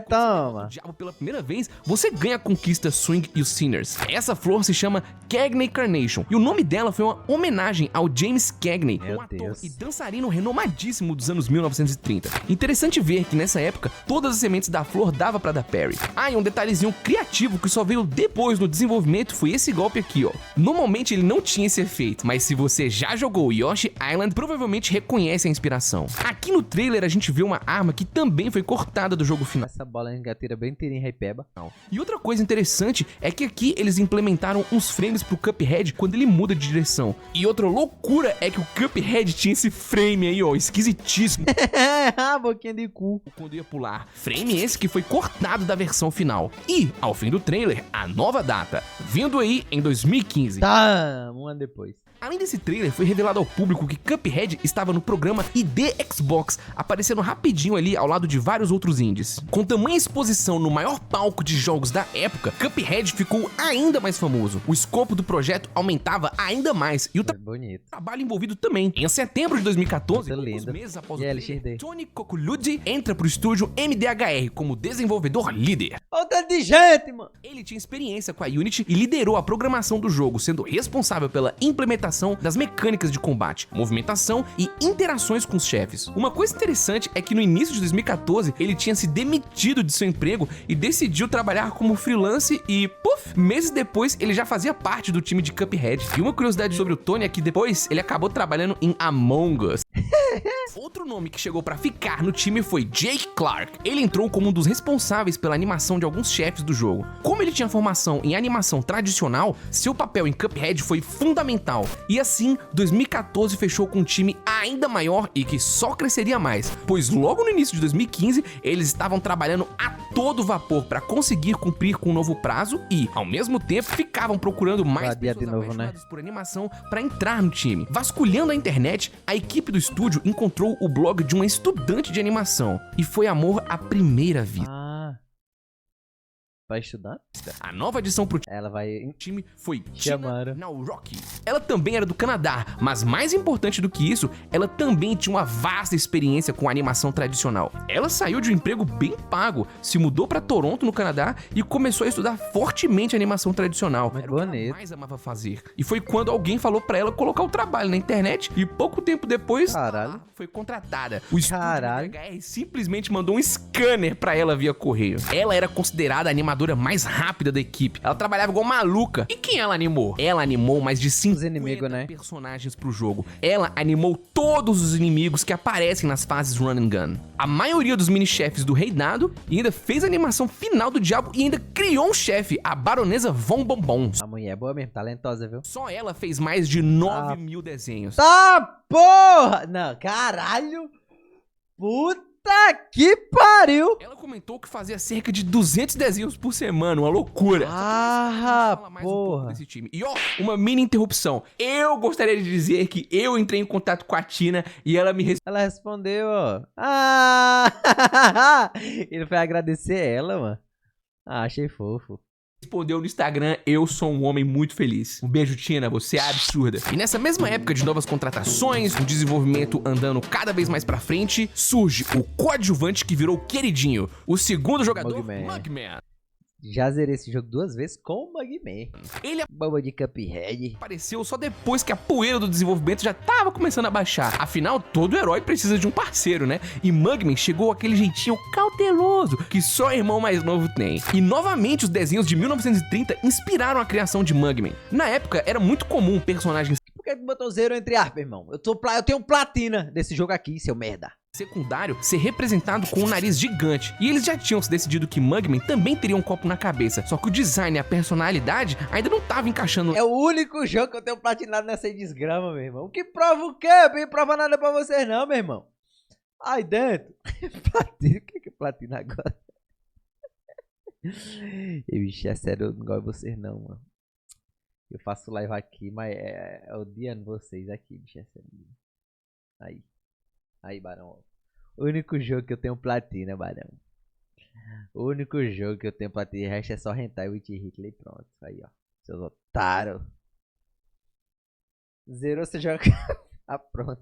toma.
Diabo pela primeira vez, você ganha a conquista Swing e os Sinners. Essa flor se chama Cagney Carnation e o nome dela foi uma homenagem ao James Cagney, um ator e dançarino renomadíssimo dos anos 1930. Interessante ver que nessa época todas as sementes da flor dava pra dar parry. E um detalhezinho criativo que só veio depois no desenvolvimento foi esse golpe aqui, ó. Normalmente ele não tinha esse efeito, mas se você já jogou Yoshi Island, provavelmente reconhece a inspiração. Aqui no trailer a gente vê uma arma que também foi cortada do jogo final.
Essa bola engateira bem tirinha e peba.
E outra coisa interessante é que aqui eles implementaram uns frames pro Cuphead quando ele muda de direção. E outra loucura é que o Cuphead tinha esse frame aí, ó, esquisitíssimo.
Boquinha de cu.
Quando ia pular. Frame esse que foi cortado da versão final. E, ao fim do trailer, a nova data, vindo aí em 2015.
Tá, um ano depois.
Além desse trailer, foi revelado ao público que Cuphead estava no programa ID Xbox, aparecendo rapidinho ali ao lado de vários outros indies. Com tamanha exposição no maior palco de jogos da época, Cuphead ficou ainda mais famoso. O escopo do projeto aumentava ainda mais e o
Bonito.
trabalho envolvido também. Em setembro de 2014,
Muito
poucos
lindo.
meses após
E
o
aí,
trailer,
LXD?
Tony Coculudi entra pro estúdio MDHR como desenvolvedor líder.
Olha o tanto de gente, mano.
Ele tinha experiência com a Unity e liderou a programação do jogo, sendo responsável pela implementação das mecânicas de combate, movimentação e interações com os chefes. Uma coisa interessante é que no início de 2014 ele tinha se demitido de seu emprego e decidiu trabalhar como freelance e, puf, meses depois ele já fazia parte do time de Cuphead. E uma curiosidade sobre o Tony é que depois ele acabou trabalhando em Among Us. Outro nome que chegou pra ficar no time foi Jake Clark. Ele entrou como um dos responsáveis pela animação de alguns chefes do jogo. Como ele tinha formação em animação tradicional, seu papel em Cuphead foi fundamental. E assim, 2014 fechou com um time ainda maior e que só cresceria mais, pois logo no início de 2015 eles estavam trabalhando a todo vapor para conseguir cumprir com o novo prazo e, ao mesmo tempo, ficavam procurando mais
Vadia de
pessoas
novo, né?
apaixonadas por animação para entrar no time. Vasculhando a internet, a equipe do estúdio encontrou o blog de uma estudante de animação e foi amor à primeira vista.
Ah. Vai estudar?
A nova adição pro
Ela vai...
time foi
Chamaram.
Tina Nawrocki. Ela também era do Canadá, mas mais importante do que isso, ela também tinha uma vasta experiência com animação tradicional. Ela saiu de um emprego bem pago, se mudou para Toronto, no Canadá, e começou a estudar fortemente animação tradicional.
Muito
Era o que ela
bonito.
mais amava fazer. E foi quando alguém falou para ela colocar o trabalho na internet e pouco tempo depois,
Caralho.
ela foi contratada. O estúdio
Caralho.
MDHR simplesmente mandou um scanner para ela via correio. Ela era considerada a animadora mais rápida da equipe. Ela trabalhava igual maluca. E quem ela animou? Ela animou mais de 50
inimigos, né?
personagens pro jogo. Ela animou todos os inimigos que aparecem nas fases run and gun. A maioria dos mini-chefes do reinado e ainda fez a animação final do diabo e ainda criou um chefe, a baronesa Von Bonbons.
A mulher é boa mesmo, talentosa, viu?
Só ela fez mais de 9 mil desenhos.
Tá, porra! Não, caralho! Puta que pariu!
Ela comentou que fazia cerca de 200 desenhos por semana, uma loucura. Fala mais um pouco
porra!
desse time. E ó, uma mini interrupção. Eu gostaria de dizer que eu entrei em contato com a Tina e ela me
Ela respondeu, ó. Ah! Ele foi agradecer ela, mano. Ah, achei fofo.
respondeu no Instagram: eu sou um homem muito feliz. Um beijo, Tina, você é absurda. E nessa mesma época de novas contratações, o desenvolvimento andando cada vez mais pra frente, surge o coadjuvante que virou queridinho, o segundo jogador, Mugman.
Já zerei esse jogo 2 vezes com o Mugman.
Ele
Boba de Cuphead.
apareceu só depois que a poeira do desenvolvimento já tava começando a baixar. Afinal, todo herói precisa de um parceiro, né? E Mugman chegou aquele jeitinho cauteloso que só o irmão mais novo tem. E novamente os desenhos de 1930 inspiraram a criação de Mugman. Na época, era muito comum personagens
Por que tu botou zero entre aspas, irmão? Eu tenho platina desse jogo aqui, seu merda.
secundário ser representado com um nariz gigante. E eles já tinham se decidido que Mugman também teria um copo na cabeça. Só que o design e a personalidade ainda não estavam encaixando.
É o único jogo que eu tenho platinado nessa desgrama, meu irmão. O que prova o quê? Eu não prova nada pra vocês não, meu irmão. Ai, dentro. Platina. O que é platina agora? E, bicho, é sério, eu não gosto de vocês não, mano. Eu faço live aqui, mas é odiando vocês aqui, bicho, é sério. Aí, Barão, ó. O único jogo que eu tenho platina, Barão. O único jogo que eu tenho platina, o resto é só Hentai with Hitler e pronto. Aí, ó. Seus otários. Zerou, você joga... Tá pronto.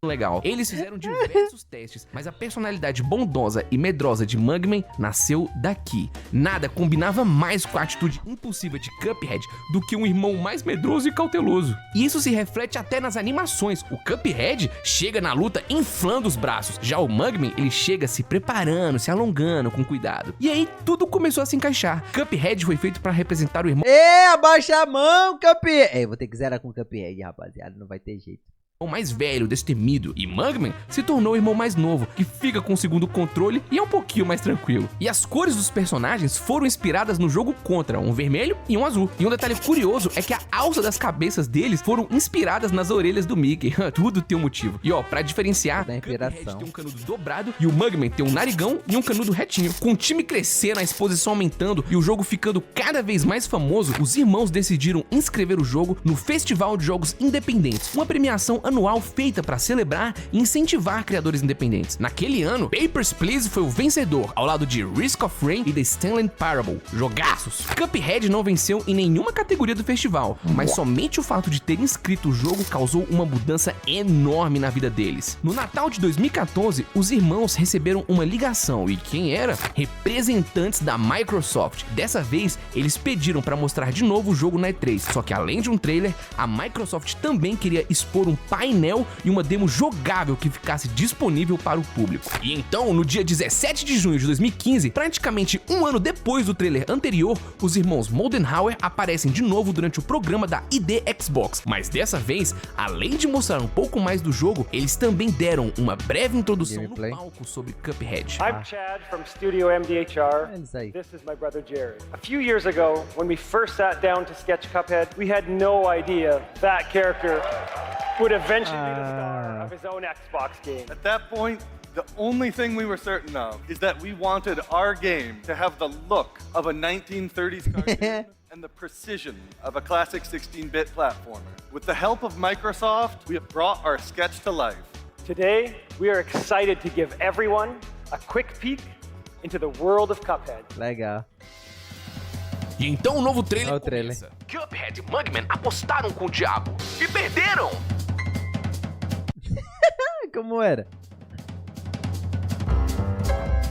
legal. Eles fizeram diversos testes, mas a personalidade bondosa e medrosa de Mugman nasceu daqui. Nada combinava mais com a atitude impulsiva de Cuphead do que um irmão mais medroso e cauteloso. E isso se reflete até nas animações. O Cuphead chega na luta inflando os braços, já o Mugman, ele chega se preparando, se alongando com cuidado. E aí tudo começou a se encaixar. Cuphead foi feito para representar o irmão...
Ê, abaixa a mão, Cuphead. Eu vou ter que zerar com o Cuphead, rapaziada, não vai ter jeito.
mais velho, destemido, e Mugman se tornou o irmão mais novo, que fica com o segundo controle e é um pouquinho mais tranquilo. E as cores dos personagens foram inspiradas no jogo Contra, um vermelho e um azul. E um detalhe curioso é que a alça das cabeças deles foram inspiradas nas orelhas do Mickey. Tudo tem um motivo. E ó, pra diferenciar,
Da
o Cuphead
inspiração.
tem um canudo dobrado e o Mugman tem um narigão e um canudo retinho. Com o time crescendo, a exposição aumentando e o jogo ficando cada vez mais famoso, os irmãos decidiram inscrever o jogo no Festival de Jogos Independentes, uma premiação anual feita para celebrar e incentivar criadores independentes. Naquele ano, Papers, Please foi o vencedor, ao lado de Risk of Rain e The Stanley Parable. Jogaços! Cuphead não venceu em nenhuma categoria do festival, mas somente o fato de ter inscrito o jogo causou uma mudança enorme na vida deles. No Natal de 2014, os irmãos receberam uma ligação e quem era? Representantes da Microsoft. Dessa vez, eles pediram para mostrar de novo o jogo na E3, só que além de um trailer, a Microsoft também queria expor um painel e uma demo jogável que ficasse disponível para o público. E então, no dia 17 de junho de 2015, praticamente um ano depois do trailer anterior, os irmãos Moldenhauer aparecem de novo durante o programa da ID Xbox. Mas dessa vez, além de mostrar um pouco mais do jogo, eles também deram uma breve introdução
Gameplay.
no palco sobre Cuphead.
I'm Chad from Studio MDHR.
É isso aí.
This is my brother Jerry. A few years ago, when we first sat down to sketch Cuphead, we had no idea that character would eventually be the star of his own Xbox game.
At that point, the only thing we were certain of is that we wanted our game to have the look of a 1930s cartoon and the precision of a classic 16-bit platformer. With the help of Microsoft, we have brought our sketch to life.
Today, we are excited to give everyone a quick peek into the world of Cuphead.
Legal.
E então o novo trailer
Olha o trailer.
começa. Cuphead e Mugman apostaram com o diabo e perderam!
Como era?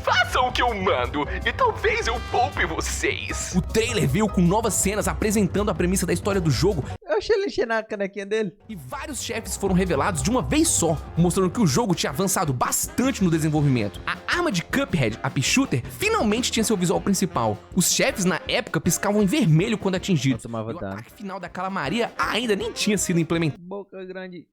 Façam o que eu mando e talvez eu poupe vocês. O trailer veio com novas cenas apresentando a premissa da história do jogo
Eu achei ele encher na canequinha dele.
e vários chefes foram revelados de uma vez só, mostrando que o jogo tinha avançado bastante no desenvolvimento. A arma de Cuphead, a P-Shooter, finalmente tinha seu visual principal. Os chefes na época piscavam em vermelho quando atingidos.
Não tomava
E o
dano.
ataque final da Calamaria ainda nem tinha sido implementado.
Boca grande.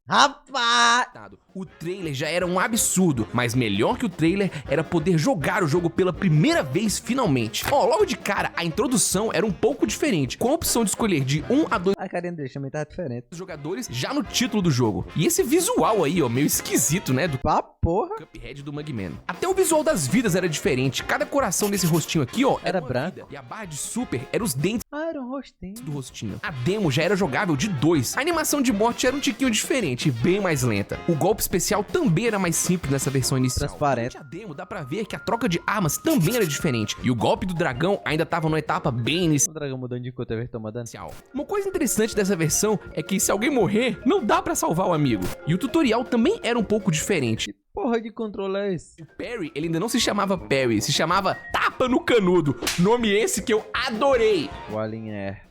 Rapaz!
O trailer já era um absurdo, mas melhor que o trailer era poder jogar o jogo pela primeira vez finalmente. Ó, logo de cara, a introdução era um pouco diferente, com a opção de escolher de 1 a 2
A carinha dele também tá diferente.
jogadores já no título do jogo. E esse visual aí, ó, meio esquisito, né, do
Pá, porra.
Cuphead do Mugman. Até o visual das vidas era diferente, cada coração desse rostinho aqui, ó,
Era
uma
branco.
vida. E a barra de super era os dentes
Ah, era um rostinho.
do rostinho. A demo já era jogável de 2. A animação de morte era um tiquinho diferente e bem mais lenta. O golpe especial também era mais simples nessa versão inicial.
Transparente.
Durante a demo dá pra ver que a troca de armas também era diferente. E o golpe do dragão ainda tava numa etapa bem
O dragão mudando de cor, teve tomando dano.
inicial. Uma coisa interessante dessa versão é que se alguém morrer, não dá pra salvar o amigo. E o tutorial também era um pouco diferente.
Porra de controle é esse?
O Parry, ele ainda não se chamava Parry, se chamava Tapa no Canudo. Nome esse que eu adorei.
O Alien é.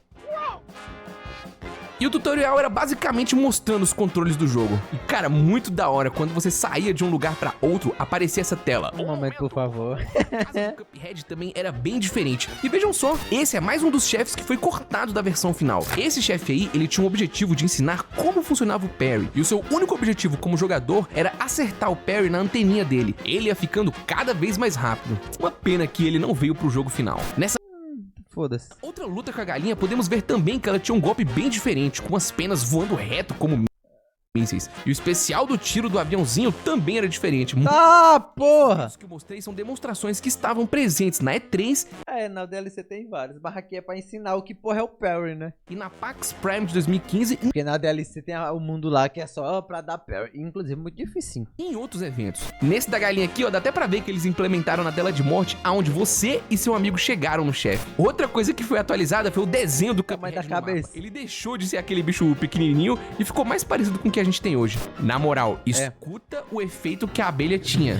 E o tutorial era basicamente mostrando os controles do jogo. E cara, muito da hora, quando você saía de um lugar pra outro, aparecia essa tela.
Um momento, por favor.
A casa do Cuphead também era bem diferente. E vejam só, esse é mais um dos chefes que foi cortado da versão final. Esse chefe aí, ele tinha o objetivo de ensinar como funcionava o parry. E o seu único objetivo como jogador era acertar o parry na anteninha dele. Ele ia ficando cada vez mais rápido. Uma pena que ele não veio pro jogo final. Nessa
Foda-se.
outra luta com a galinha, podemos ver também que ela tinha um golpe bem diferente, com as penas voando reto como mísseis. E o especial do tiro do aviãozinho também era diferente.
Ah, porra!
Os que eu mostrei são demonstrações que estavam presentes na E3
É, na DLC tem vários. Barra aqui é pra ensinar o que porra é o parry, né?
e na PAX Prime de 2015
Porque na DLC tem o mundo lá que é só pra dar parry. Inclusive, muito difícil.
e em outros eventos. Nesse da galinha aqui, ó, dá até pra ver que eles implementaram na tela de morte aonde você e seu amigo chegaram no chefe. Outra coisa que foi atualizada foi o desenho do
Tamanho
Cuphead
da
no mapa.
cabeça.
Ele deixou de ser aquele bicho pequenininho e ficou mais parecido com o que a gente tem hoje. Na moral, escuta o efeito que a abelha tinha.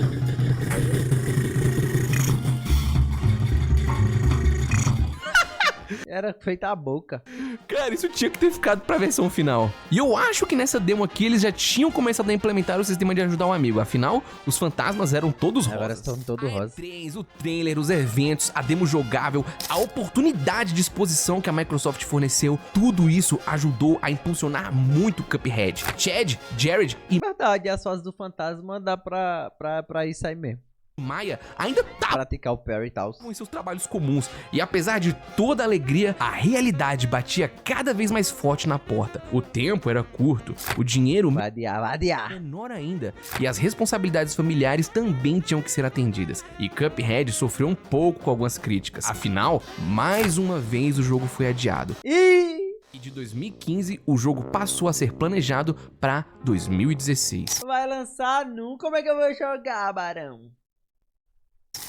era feita a boca.
Cara, isso tinha que ter ficado pra versão final. E eu acho que nessa demo aqui eles já tinham começado a implementar o sistema de ajudar o amigo. Afinal, os fantasmas eram todos
Agora
rosas.
estão todos rosas.
O trailer, os eventos, a demo jogável, a oportunidade de exposição que a Microsoft forneceu, tudo isso ajudou a impulsionar muito Cuphead. Chad, Jared e
Verdade, as fases do fantasma dá pra isso aí mesmo.
Maya ainda estavam
Praticar o parry e tal.
em seus trabalhos comuns, e apesar de toda a alegria, a realidade batia cada vez mais forte na porta. O tempo era curto, o dinheiro
Vai adiar.
menor ainda, e as responsabilidades familiares também tinham que ser atendidas. E Cuphead sofreu um pouco com algumas críticas. Afinal, mais uma vez o jogo foi adiado. E de 2015, o jogo passou a ser planejado para 2016.
Vai lançar nunca? Como é que eu vou jogar, Barão?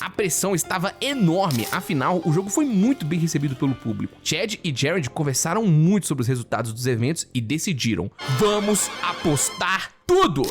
A pressão estava enorme, afinal, o jogo foi muito bem recebido pelo público. Chad e Jared conversaram muito sobre os resultados dos eventos e decidiram: vamos apostar tudo!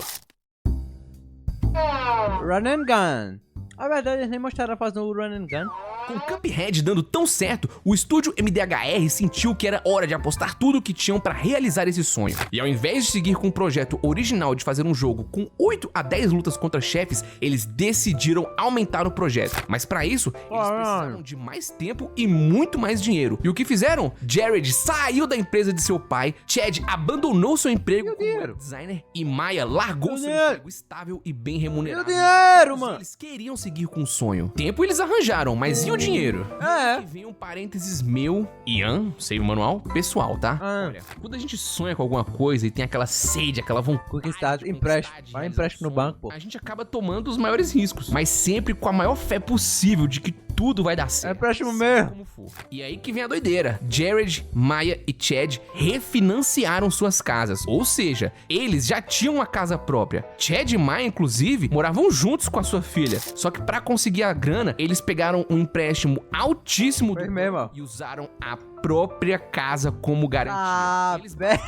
Run and Gun. Na verdade, eles nem mostraram a fase do Run and Gun.
Com Cuphead dando tão certo, o estúdio MDHR sentiu que era hora de apostar tudo o que tinham para realizar esse sonho. E ao invés de seguir com o projeto original de fazer um jogo com 8 a 10 lutas contra chefes, eles decidiram aumentar o projeto. Mas para isso, eles precisaram de mais tempo e muito mais dinheiro. E o que fizeram? Jared saiu da empresa de seu pai, Chad abandonou seu emprego como web designer e Maya largou seu emprego estável e bem remunerado.
Dinheiro, mano.
Eles queriam seguir com o sonho. Tempo eles arranjaram, mas e o dinheiro?
É.
Aqui vem um parênteses meu, Ian, sei o manual, pessoal, tá? Olha, quando a gente sonha com alguma coisa e tem aquela sede, aquela vontade
Conquistado,
de
empréstimo.
conquistar, de
Vai
realizar
empréstimo
um
no
sonho,
banco, pô.
a gente acaba tomando os maiores riscos, mas sempre com a maior fé possível de que tudo vai dar certo.
É empréstimo
seja
mesmo.
como for. E aí que vem a doideira. Jared, Maya e Chad refinanciaram suas casas, ou seja, eles já tinham uma casa própria. Chad e Maya, inclusive, moravam juntos com a sua filha. Só que para conseguir a grana, eles pegaram um empréstimo altíssimo
Foi
do
mesmo, ó.
banco e usaram a própria casa como garantia.
Ah,
Eles
velho.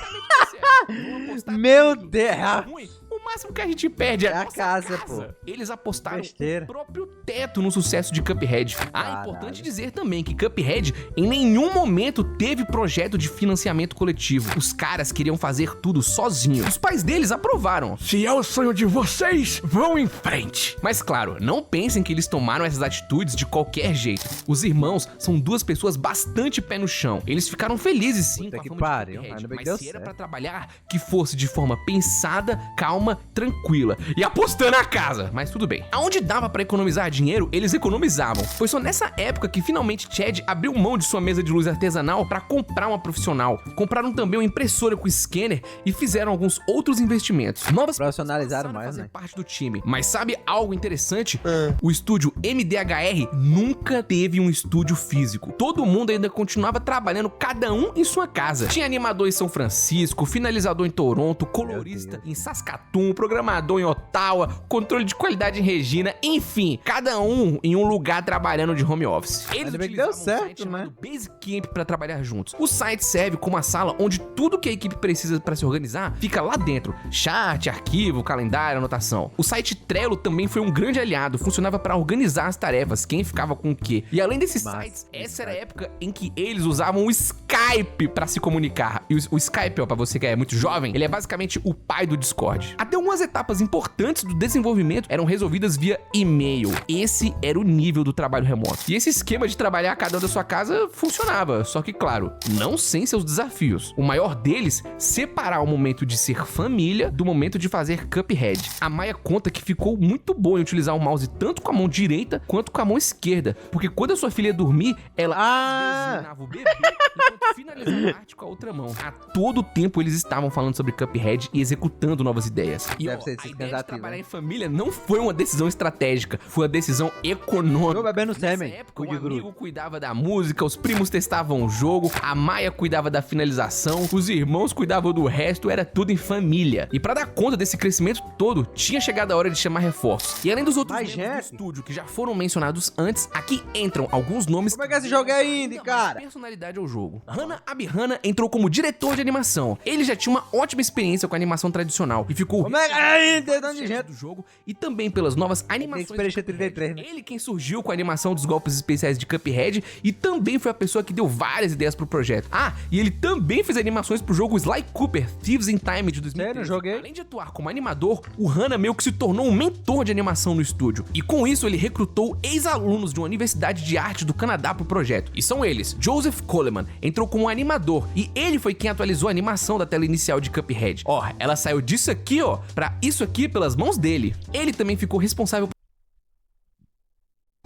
vão apostar
Meu
tudo.
Deus.
Ruim. O máximo que a gente perde é
É a
nossa
casa, pô.
Eles apostaram
Besteira.
o próprio teto no sucesso de Cuphead. É
Caralho.
importante dizer também que Cuphead em nenhum momento teve projeto de financiamento coletivo. Os caras queriam fazer tudo sozinhos. Os pais deles aprovaram. Se é o sonho de vocês, vão em frente. Mas claro, não pensem que eles tomaram essas atitudes de qualquer jeito. Os irmãos são duas pessoas bastante pé no chão. Eles ficaram felizes sim
Puta
com a
que
fama de
pariu,
Cuphead,
ainda bem que
mas
deu
se era
certo.
pra trabalhar, que fosse de forma pensada, calma, tranquila e apostando a casa. Mas tudo bem. Aonde dava pra economizar dinheiro, eles economizavam. Foi só nessa época que finalmente Chad abriu mão de sua mesa de luz artesanal pra comprar uma profissional. Compraram também uma impressora com scanner e fizeram alguns outros investimentos. Novas
Profissionalizaram
pessoas passaram a
mais,
fazer
né?
parte do time. Mas sabe algo interessante? O estúdio MDHR nunca teve um estúdio físico. Todo mundo ainda continuava trabalhando, cada um em sua casa. Tinha animador em São Francisco, finalizador em Toronto, colorista em Saskatoon, programador em Ottawa, controle de qualidade em Regina, enfim, cada um em um lugar trabalhando de home office. Eles
Ainda bem que deu
utilizavam um
certo,
site
né?
chamado Basecamp para trabalhar juntos. O site serve como uma sala onde tudo que a equipe precisa para se organizar fica lá dentro. Chart, arquivo, calendário, anotação. O site Trello também foi um grande aliado, funcionava para organizar as tarefas, quem ficava com o quê. E além desses
Massa.
sites, essa era a época em que eles usavam o Skype para se comunicar. E o Skype, ó, para você que é muito jovem, ele é basicamente o pai do Discord. Até algumas etapas importantes do desenvolvimento eram resolvidas via e-mail. Esse era o nível do trabalho remoto. E esse esquema de trabalhar cada um da sua casa funcionava, só que claro, não sem seus desafios. O maior deles, separar o momento de ser família do momento de fazer Cuphead. A Maya conta que ficou muito boa em utilizar o mouse tanto com a mão direita quanto com a mão esquerda, porque quando a sua filha ia dormir, ela às vezes minava o bebê enquanto finalizava a arte com a outra mão. A todo tempo eles estavam falando sobre Cuphead e executando novas ideias. E
Deve
ó,
ser
a ideia de
descansativo,
trabalhar
né?
em família não foi uma decisão estratégica, foi uma decisão econômica.
Tô bebendo
Nessa
sêmen.
época, o
Cu de
amigo
grudo.
cuidava da música, os primos testavam o jogo, a Maya cuidava da finalização, os irmãos cuidavam do resto, era tudo em família. E pra dar conta desse crescimento todo, tinha chegado a hora de chamar reforços. E além dos outros
Mas,
membros do
chefe.
estúdio que já foram mencionados antes, aqui entram alguns nomes
Como é que esse jogo é indie,
ainda mais
cara?
personalidade ao jogo. Hana Abihana entrou como diretor de animação. Ele já tinha uma ótima experiência com a animação tradicional e ficou
Como Mega Nintendo de gente.
do jogo e também pelas novas animações.
Experiência
de Cuphead.
33, né?
Ele quem surgiu com a animação dos golpes especiais de Cuphead e também foi a pessoa que deu várias ideias pro projeto. Ah, e ele também fez animações pro jogo Sly Cooper Thieves in Time de 2013.
Sério, joguei.
Além de atuar como animador, o Hana meio que se tornou um mentor de animação no estúdio. E com isso ele recrutou ex-alunos de uma universidade de arte do Canadá pro projeto. E são eles: Joseph Coleman entrou como animador e ele foi quem atualizou a animação da tela inicial de Cuphead. Ó, ela saiu disso aqui, ó, pra isso aqui pelas mãos dele. Ele também ficou responsável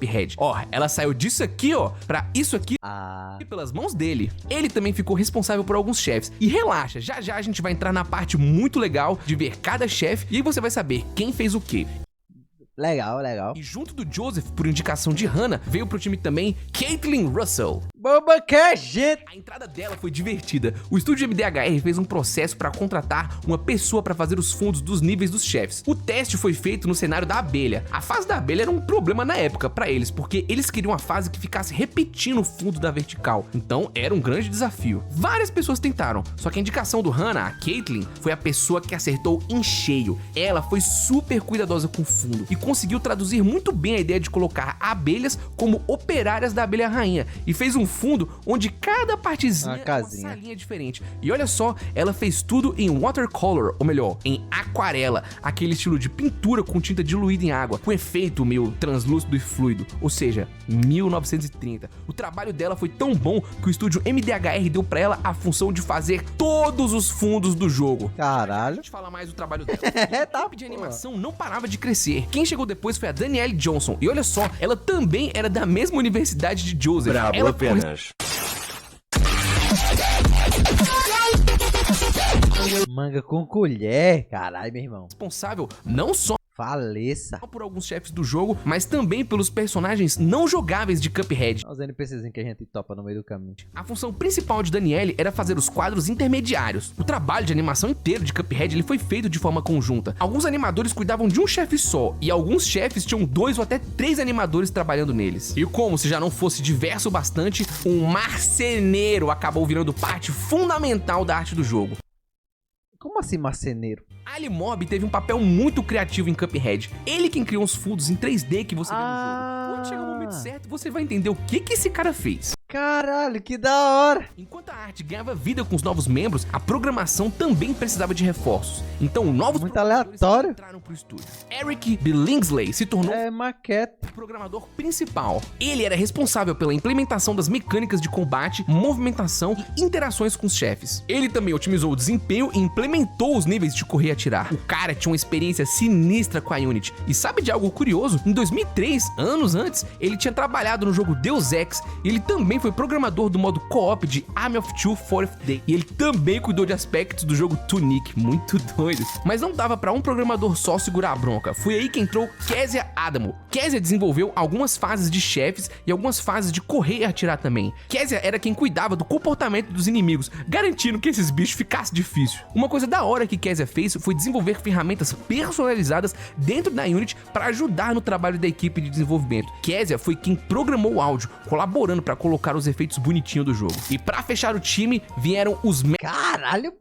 Cuphead. Ó, ela saiu disso aqui, ó, pra isso aqui pelas mãos dele. Ele também ficou responsável por alguns chefes. E relaxa, já já a gente vai entrar na parte muito legal de ver cada chefe e aí você vai saber quem fez o quê.
Legal, legal.
E junto do Joseph, por indicação de Hana, veio pro time também Caitlin Russell.
Boba que é gente.
A entrada dela foi divertida. O estúdio MDHR fez um processo para contratar uma pessoa para fazer os fundos dos níveis dos chefes. O teste foi feito no cenário da abelha. A fase da abelha era um problema na época para eles, porque eles queriam uma fase que ficasse repetindo o fundo da vertical. Então era um grande desafio. Várias pessoas tentaram, só que a indicação do Hana, a Caitlin, foi a pessoa que acertou em cheio. Ela foi super cuidadosa com o fundo e conseguiu traduzir muito bem a ideia de colocar abelhas como operárias da abelha rainha e fez um fundo onde cada partezinha é uma salinha diferente. E olha só, ela fez tudo em watercolor, ou melhor, em aquarela, aquele estilo de pintura com tinta diluída em água, com efeito meio translúcido e fluido, ou seja, 1930. O trabalho dela foi tão bom que o estúdio MDHR deu pra ela a função de fazer todos os fundos do jogo.
Caralho.
A gente fala mais do trabalho dela. A equipe de animação não parava de crescer. Quem chegou depois foi a Danielle Johnson. E olha só, ela também era da mesma universidade de Joseph.
Brabo
ela
apenas.
Manga com colher. Caralho, meu irmão.
responsável não só
Faleça.
por alguns chefes do jogo, mas também pelos personagens não jogáveis de Cuphead.
Os NPCzinhos que a gente topa no meio do caminho.
A função principal de Danielle era fazer os quadros intermediários. O trabalho de animação inteiro de Cuphead ele foi feito de forma conjunta. Alguns animadores cuidavam de um chefe só, e alguns chefes tinham 2 ou até 3 animadores trabalhando neles. E como se já não fosse diverso o bastante, um marceneiro acabou virando parte fundamental da arte do jogo.
Como assim, marceneiro?
Alimob teve um papel muito criativo em Cuphead. Ele quem criou os fundos em 3D que você vê no jogo. Quando chegar o momento certo, você vai entender o que esse cara fez.
Caralho, que da hora.
Enquanto a arte ganhava vida com os novos membros, a programação também precisava de reforços. Então, novos
Muito
programadores
aleatório.
entraram pro estúdio. Eric Billingsley se tornou
É maquete.
o programador principal. Ele era responsável pela implementação das mecânicas de combate, movimentação e interações com os chefes. Ele também otimizou o desempenho e implementou os níveis de correr e atirar. O cara tinha uma experiência sinistra com a Unity. E sabe de algo curioso? Em 2003, anos antes, ele tinha trabalhado no jogo Deus Ex e ele também foi programador do modo co-op de Army of Two 4th Day. E ele também cuidou de aspectos do jogo Tunic, muito doido. Mas não dava pra um programador só segurar a bronca. Foi aí que entrou Kezia Adamo. Kezia desenvolveu algumas fases de chefes e algumas fases de correr e atirar também. Kezia era quem cuidava do comportamento dos inimigos, garantindo que esses bichos ficassem difícil. Uma coisa da hora que Kezia fez foi desenvolver ferramentas personalizadas dentro da Unity para ajudar no trabalho da equipe de desenvolvimento. Kezia foi quem programou o áudio, colaborando para colocar os efeitos bonitinhos do jogo. E para fechar o time, vieram os
Caralho.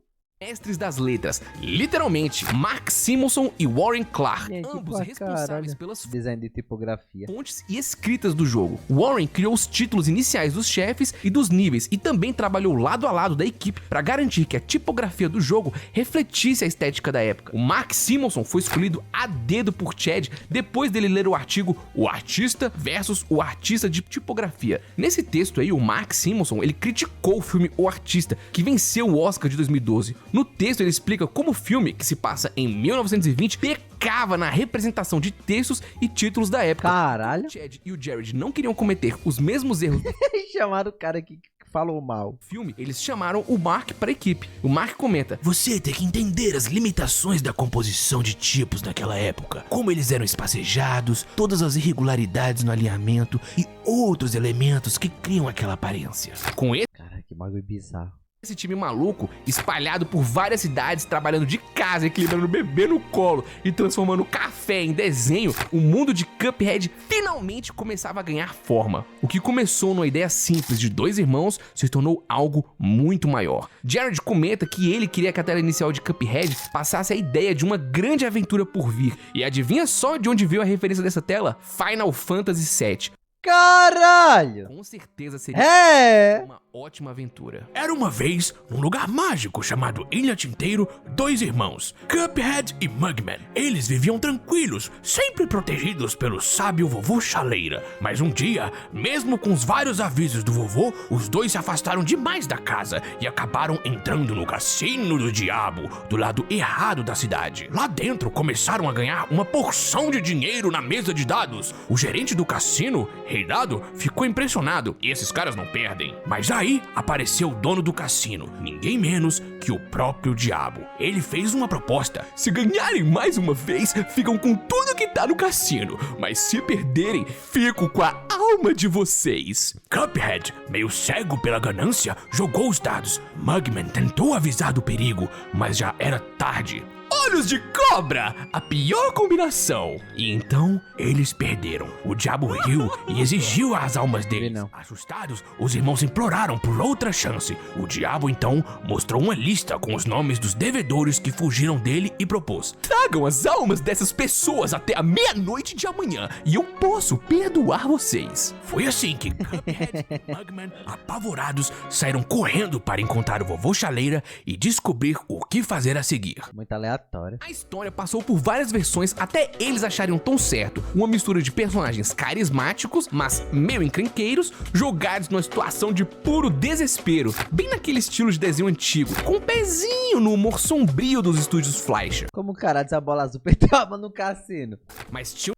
mestres das letras, literalmente, Mark Simonson e Warren Clark,
Gente,
ambos
pra
responsáveis
caralho.
pelas
Design de tipografia.
fontes e escritas do jogo. Warren criou os títulos iniciais dos chefes e dos níveis e também trabalhou lado a lado da equipe para garantir que a tipografia do jogo refletisse a estética da época. O Mark Simonson foi escolhido a dedo por Chad depois dele ler o artigo O Artista versus o Artista de Tipografia. Nesse texto aí, o Mark Simonson ele criticou o filme O Artista, que venceu o Oscar de 2012. No texto ele explica como o filme, que se passa em 1920, pecava na representação de textos e títulos da época.
Caralho.
O Chad e o Jared não queriam cometer os mesmos erros do
Chamaram o cara que falou mal.
filme, eles chamaram o Mark para a equipe. O Mark comenta: "Você tem que entender as limitações da composição de tipos naquela época, como eles eram espacejados, todas as irregularidades no alinhamento e outros elementos que criam aquela aparência." Com esse
Caralho, que bagulho bizarro.
Esse time maluco, espalhado por várias cidades, trabalhando de casa, equilibrando o bebê no colo e transformando café em desenho, o mundo de Cuphead finalmente começava a ganhar forma. O que começou numa ideia simples de dois irmãos se tornou algo muito maior. Jared comenta que ele queria que a tela inicial de Cuphead passasse a ideia de uma grande aventura por vir. E adivinha só de onde veio a referência dessa tela? Final Fantasy VII.
Caralho!
Com certeza seria uma ótima aventura.
Era uma vez, num lugar mágico chamado Ilha Tinteiro, dois irmãos, Cuphead e Mugman. Eles viviam tranquilos, sempre protegidos pelo sábio vovô Chaleira. Mas um dia, mesmo com os vários avisos do vovô, os dois se afastaram demais da casa e acabaram entrando no cassino do diabo, do lado errado da cidade. Lá dentro, começaram a ganhar uma porção de dinheiro na mesa de dados. O gerente do cassino, Rei Dado, ficou impressionado. E esses caras não perdem. Mas aí apareceu o dono do cassino, ninguém menos que o próprio diabo. Ele fez uma proposta.
Se ganharem mais uma vez, ficam com tudo que tá no cassino. Mas se perderem, fico com a alma de vocês.
Cuphead, meio cego pela ganância, jogou os dados. Mugman tentou avisar do perigo, mas já era tarde.
Olhos de cobra! A pior combinação.
E então, eles perderam. O diabo riu e exigiu as almas deles. Assustados, os irmãos imploraram por outra chance. O diabo, então, mostrou uma lista com os nomes dos devedores que fugiram dele e propôs:
tragam as almas dessas pessoas até a meia-noite de amanhã e eu posso perdoar vocês.
Foi assim que Cuphead e Mugman, apavorados, saíram correndo para encontrar o vovô Chaleira e descobrir o que fazer a seguir.
Muito aleatório.
A história passou por várias versões até eles acharem um tom certo. Uma mistura de personagens carismáticos, mas meio encrenqueiros, jogados numa situação de puro desespero, bem naquele estilo de desenho antigo, com um pezinho no humor sombrio dos estúdios Fleischer.
Como o cara dessa bola azul petrava no cassino.
Mas tinha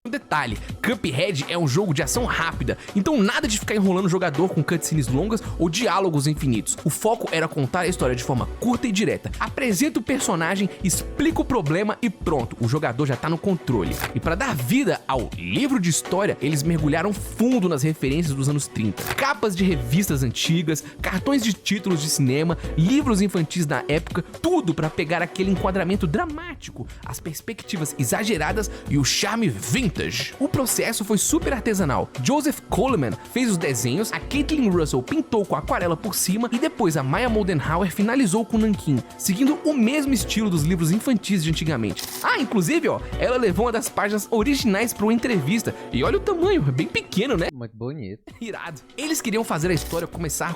um
detalhe, Cuphead é um jogo de ação rápida, então nada de ficar enrolando o jogador com cutscenes longas ou diálogos infinitos. O foco era contar a história de forma curta e direta. Apresenta o personagem, explica o problema e pronto, o jogador já tá no controle. E para dar vida ao livro de história, eles mergulharam fundo nas referências dos anos 30. Capas de revistas antigas, cartões de títulos de cinema, livros infantis da época, tudo para pegar aquele enquadramento dramático, as perspectivas exageradas e o charme vintage. O processo foi super artesanal. Joseph Coleman fez os desenhos, a Caitlin Russell pintou com aquarela por cima e depois a Maya Moldenhauer finalizou com nanquim, seguindo o mesmo estilo dos livros infantis de antigamente. Inclusive, ela levou uma das páginas originais para uma entrevista e olha o tamanho, é bem pequeno, né?
Muito bonito.
Irado. Eles queriam fazer a história começar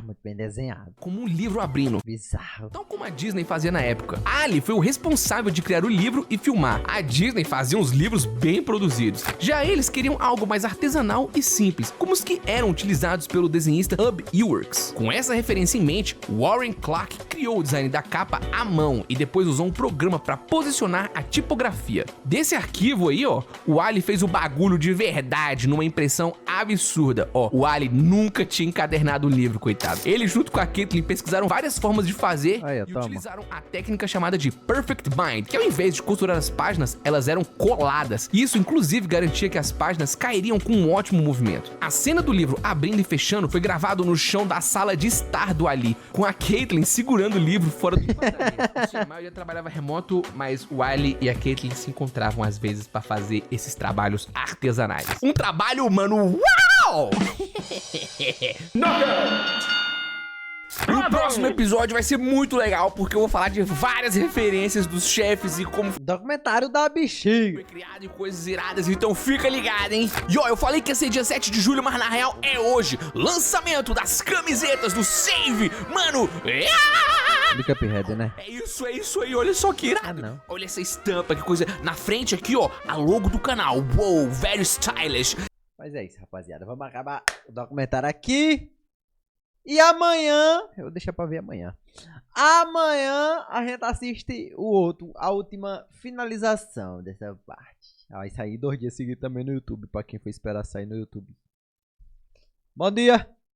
muito bem desenhado.
Como um livro abrindo.
Bizarro.
Tal como a Disney fazia na época. Ali foi o responsável de criar o livro e filmar. A Disney fazia uns livros bem produzidos. Já eles queriam algo mais artesanal e simples, como os que eram utilizados pelo desenhista Ub Iwerks. Com essa referência em mente, Warren Clark criou o design da capa à mão e depois usou um programa para posicionar a tipografia. Desse arquivo aí, o Ali fez o bagulho de verdade numa impressão absurda. O Ali nunca tinha encadernado o livro, coitado. Ele junto com a Caitlin pesquisaram várias formas de fazer e utilizaram a técnica chamada de Perfect Bind, que ao invés de costurar as páginas, elas eram coladas. Isso inclusive garantia que as páginas cairiam com um ótimo movimento. A cena do livro abrindo e fechando foi gravado no chão da sala de estar do Ali, com a Caitlin segurando o livro fora do departamento. A maioria trabalhava remoto, mas o Ali e a Caitlin se encontravam às vezes para fazer esses trabalhos artesanais. Um trabalho, mano, uau! No próximo episódio vai ser muito legal, porque eu vou falar de várias referências dos chefes e como
documentário da bexiga
foi criado e coisas iradas, então fica ligado, hein? E eu falei que ia ser dia 7 de julho, mas na real é hoje. Lançamento das camisetas do Save, mano!
Do Cuphead, né?
É isso aí, olha só que irado. Olha essa estampa, que coisa. Na frente aqui, a logo do canal. Uou, very stylish.
Mas é isso, rapaziada. Vamos acabar o documentário aqui. E amanhã, eu vou deixar pra ver amanhã. Amanhã a gente assiste a última finalização dessa parte. Vai sair 2 dias seguidos também no YouTube, pra quem for esperar sair no YouTube. Bom dia!